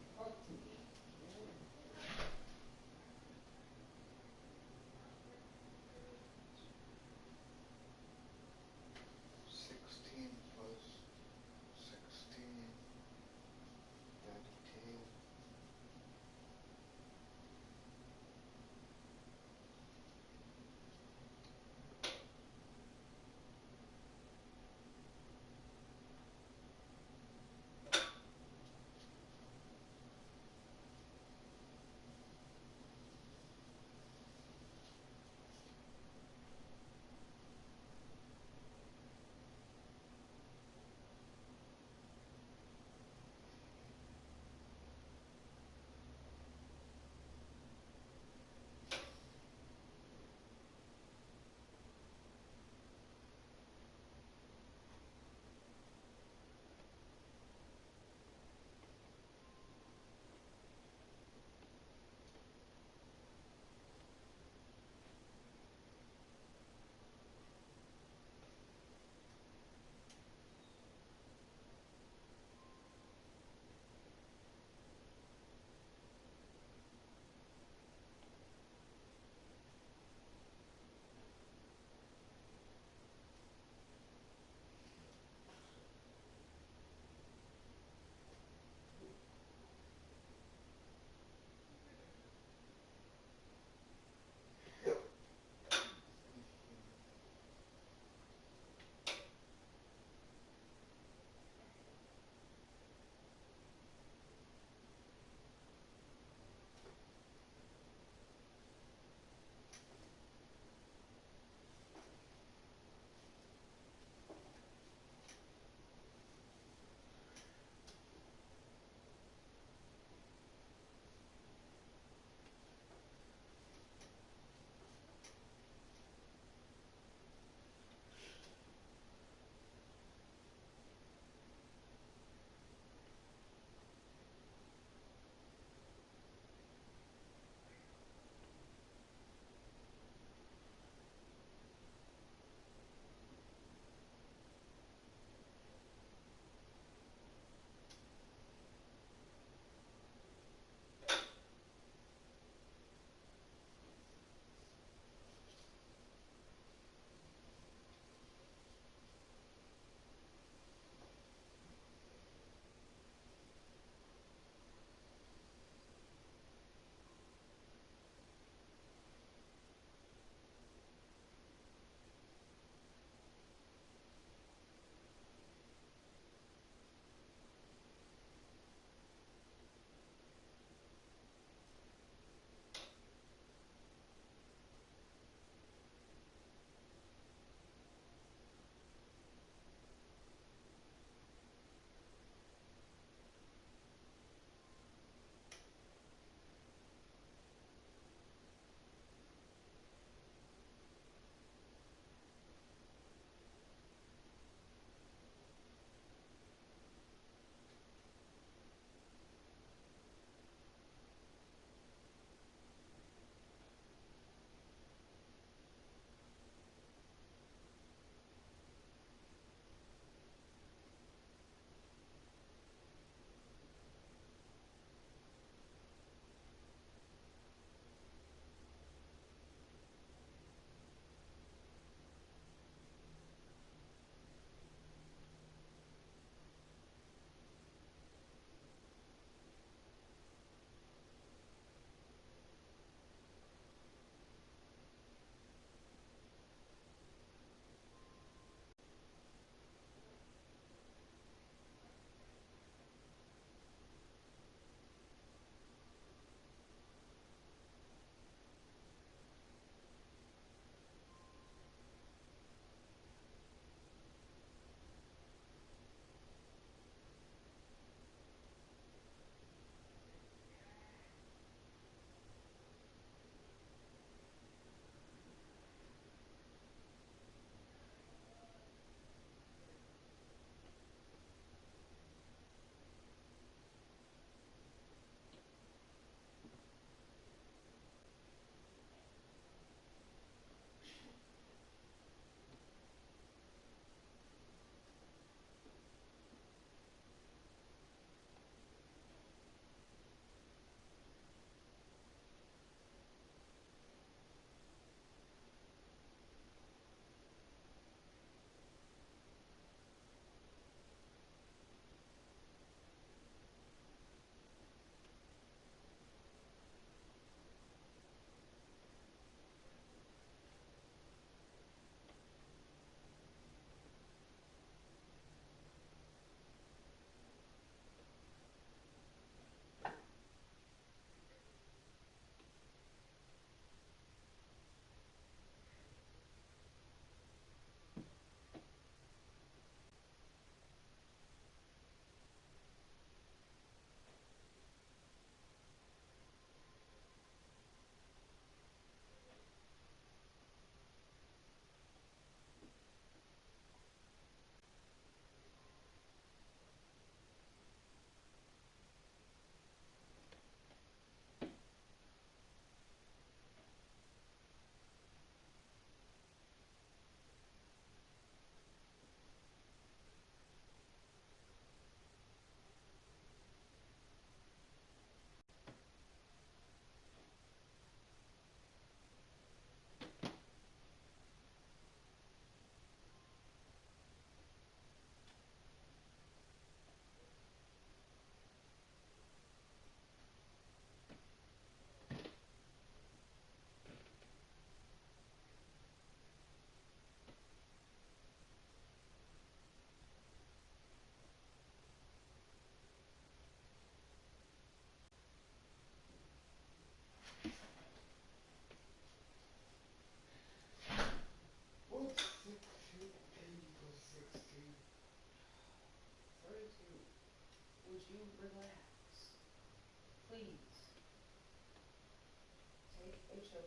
S9: Do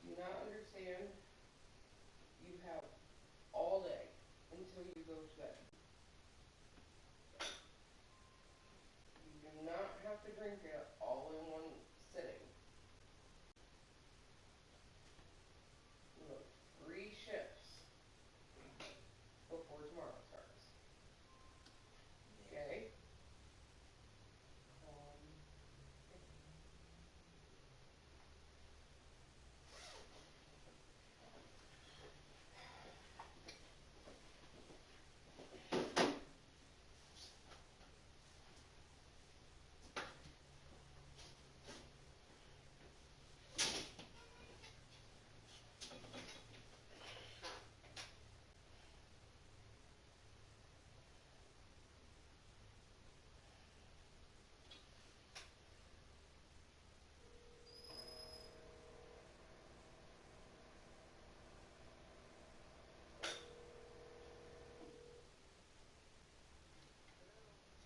S9: you not understand? You have all day until you go to bed. You do not have to drink it all in one sitting. You have 3 shifts before tomorrow starts. Okay?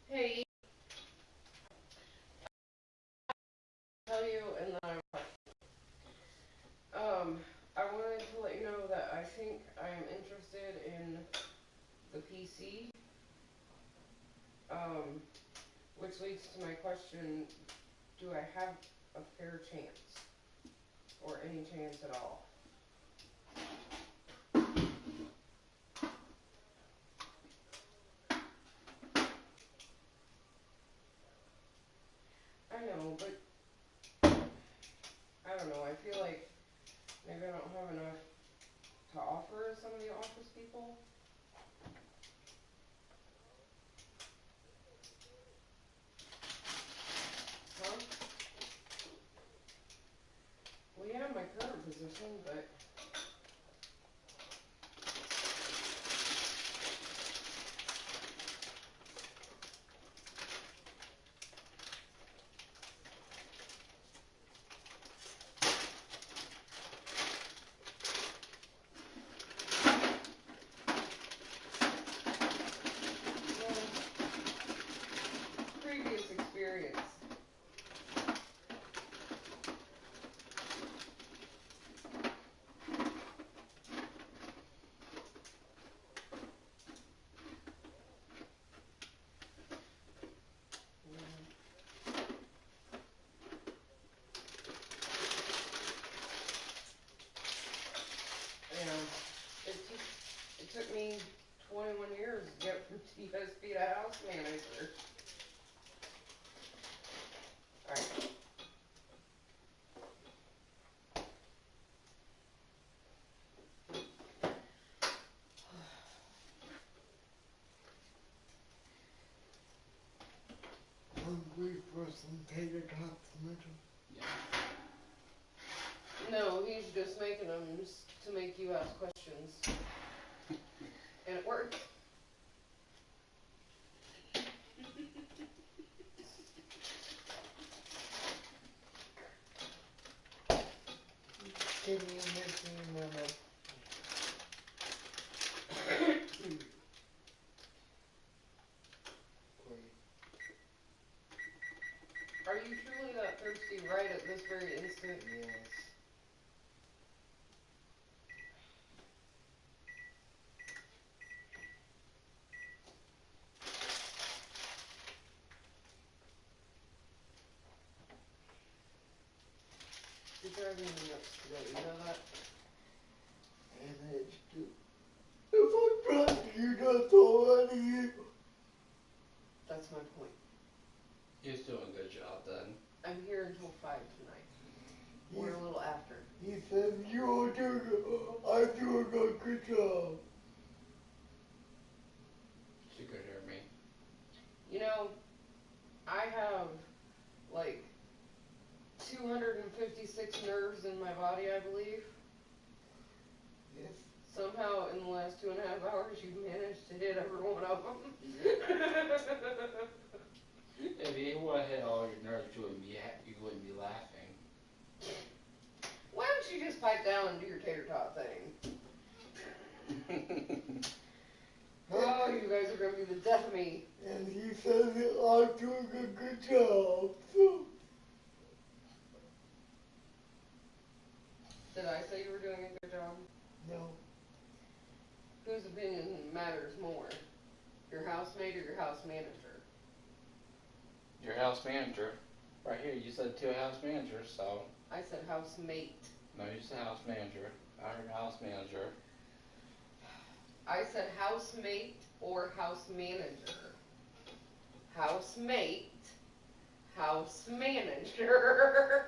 S9: Hey, tell you, and then I wanted to let you know that I think I am interested in the PC, which leads to my question, do I have a fair chance, or any chance at all? I know, but I don't know, I feel like maybe I don't have enough to offer some of the office people. Huh? Well, yeah, my current position, but previous experience. It took me 21 years to get from TSP to house manager. Alright.
S11: Hungry for some tater tots, Mitchell?
S9: No, he's just making them to make you ask questions. And it worked.
S11: Give me a mama.
S9: Are you truly that thirsty right at this very instant?
S11: Yes.
S9: You're driving me nuts today, you know that?
S11: And it's too. If I brought you nuts already.
S9: That's my point.
S8: He's doing a good job then.
S9: I'm here until 5 tonight. Or a little after.
S11: He said I'm doing a good job.
S8: She could hear me.
S9: You know, I have like 256 nerves in my body, I believe.
S11: Yes.
S9: Somehow in the last 2.5 hours you've managed to hit every one of them.
S8: If you would have hit all your nerves, you wouldn't be laughing.
S9: Why don't you just pipe down and do your tater tot thing? Oh, you guys are gonna be the death of me.
S11: And he says that I'm doing a good job, so.
S9: Did I say you were doing a good job?
S11: No.
S9: Whose opinion matters more? Your housemate or your house manager?
S8: Your house manager. Right here, you said 2 house managers, so.
S9: I said housemate.
S8: No, you said house manager. I heard house manager.
S9: I said housemate or house manager. Housemate, house manager.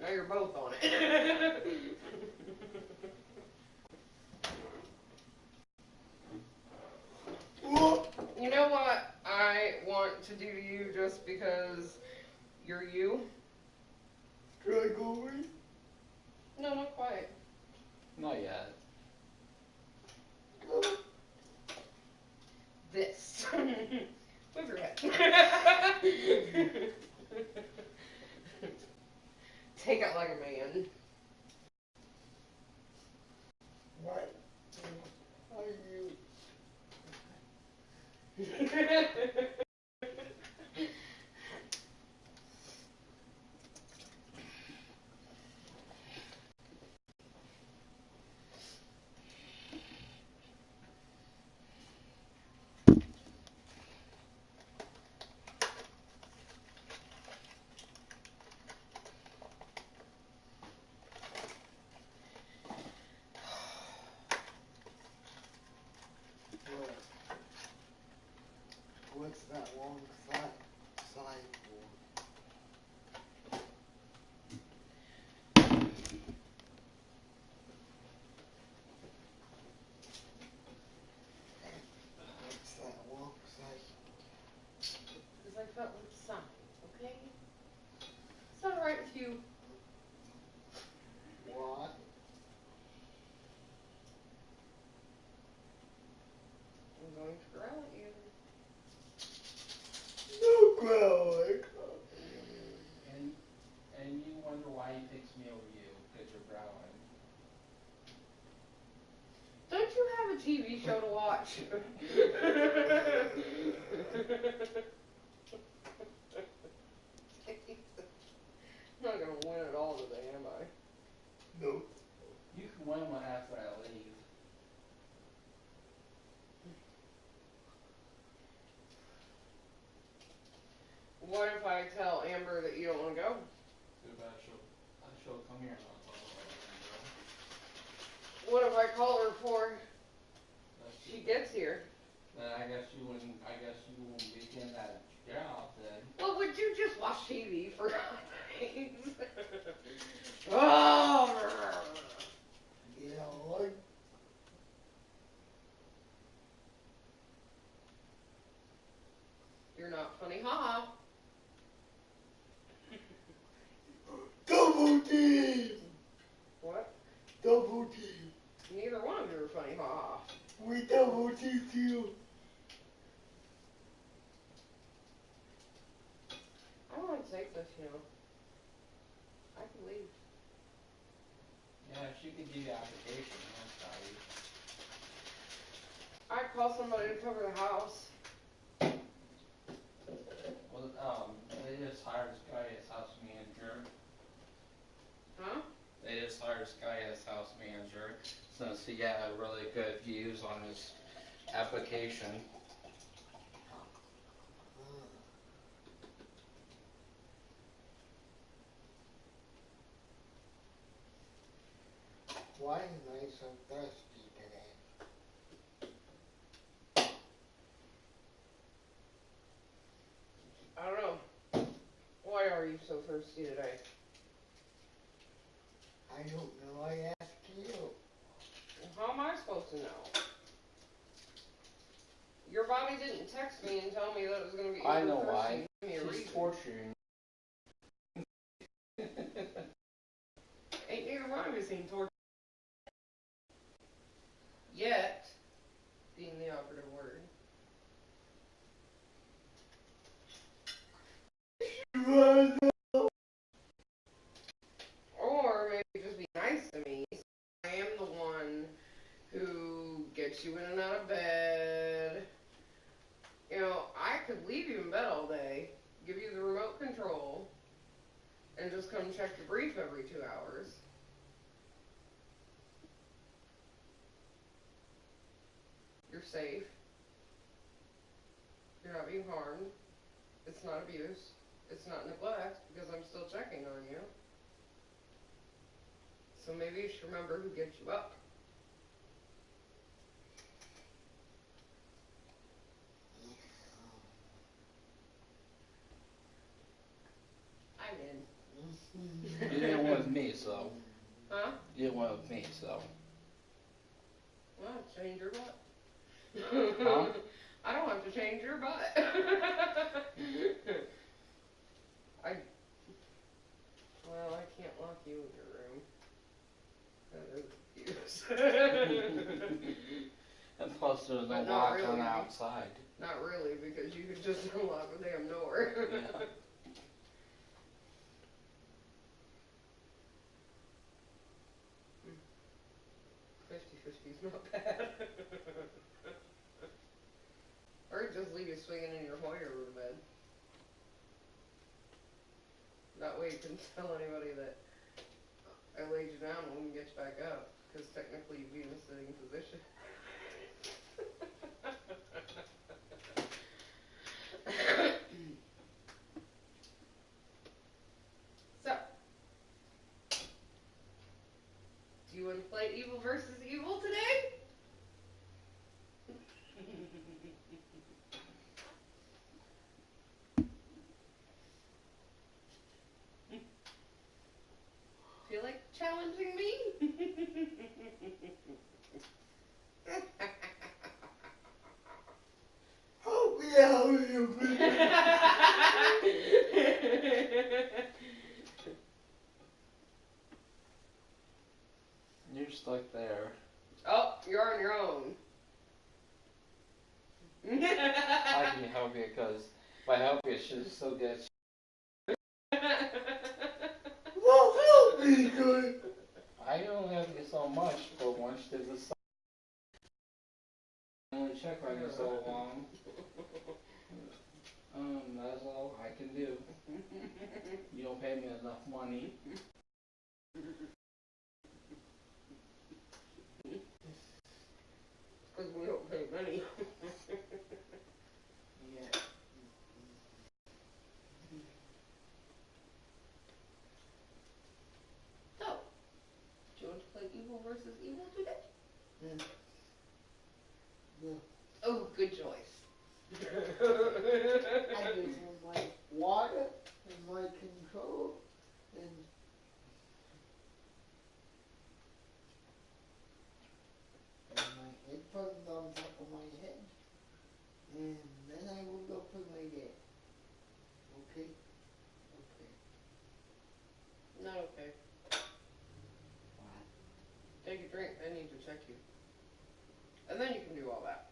S9: Now you're both on it. You know what I want to do to you just because you're you?
S11: Try going?
S9: No, not quite.
S8: Not yet.
S9: This. Move your head. Take it like a man.
S11: What are you? What's that long side for? What's that long side?
S9: Because I felt like signs, okay? It's not alright with you.
S11: What?
S9: I'm going to growl at you.
S11: No growling.
S8: And you wonder why he picks me over you, because you're growling.
S9: Don't you have a TV show to watch? I'm not going to win it all today, am I?
S11: No.
S8: You can win one after I leave.
S9: What if I tell Amber that you don't want to go?
S8: Too bad she'll come here and I'll talk about
S9: What if I call her before she gets here?
S8: Then I guess you won't begin that job then.
S9: Well, would you just watch TV for things? Oh!
S11: Yeah, like.
S9: You're not funny, haha.
S11: Double team!
S9: What?
S11: Double team.
S9: Neither one of you are funny, haha.
S11: We double team you.
S9: I don't want to take this, you know. I can leave.
S8: Yeah, she could do the application. I'm sorry.
S9: I'd call somebody to cover the house.
S8: Well, they just hired this guy as house manager.
S9: Huh?
S8: They just hired this guy as house manager since he had really good views on his application.
S11: Why am I so thirsty today?
S9: I don't know. Why are you so thirsty today?
S11: I don't know. I asked you.
S9: How am I supposed to know? Your body didn't text me and tell me that it was going to be
S8: I know
S9: thirsty.
S8: why.
S9: Give me a
S8: She's
S9: reason.
S8: torturing.
S9: Ain't neither one of you seen torture yet, being the operative word. Or maybe just be nice to me. and out of bed. You know, I could leave you in bed all day, give you the remote control, and just come check your brief every 2 hours. You're safe. You're not being harmed. It's not abuse. It's not neglect, because I'm still checking on you. So maybe you should remember who gets you up. I'm in.
S8: You didn't want with me, so.
S9: Huh?
S8: You didn't want with me, so.
S9: Well, change your butt.
S8: Huh?
S9: I don't have to change your butt. Well, I can't lock you in your room. That is abuse.
S8: And plus, there's no
S9: But not
S8: lock on
S9: really.
S8: the outside.
S9: Not really, because you could just unlock the damn door.
S8: Yeah.
S9: 50-50 is not bad. Or just leave you swinging in your Hoyer over the bed. That way you can tell anybody that I laid you down and we can get you back up. Because technically you'd be in a sitting position. So, do you want to play Evil versus Evil today? Feel like challenging me?
S11: Oh, yeah, you
S8: You're stuck there.
S9: Oh, you're on your own.
S8: I can help you because if I help you, she'll still get you.
S11: Well, help me, good.
S8: I don't have you so much, but once you decide, I only check on you so long. That's all I can do. You don't pay me enough money.
S9: Because we don't pay money.
S8: Yeah.
S9: So, do you want to play Evil versus Evil today?
S11: Yeah. Yeah.
S9: Oh, good choice.
S11: I just want my water and my control and my headphones on top of my head. And then I will go for my day. Okay? Okay.
S9: Not okay.
S11: What?
S9: Take a drink, I need to check you. And then you can do all that.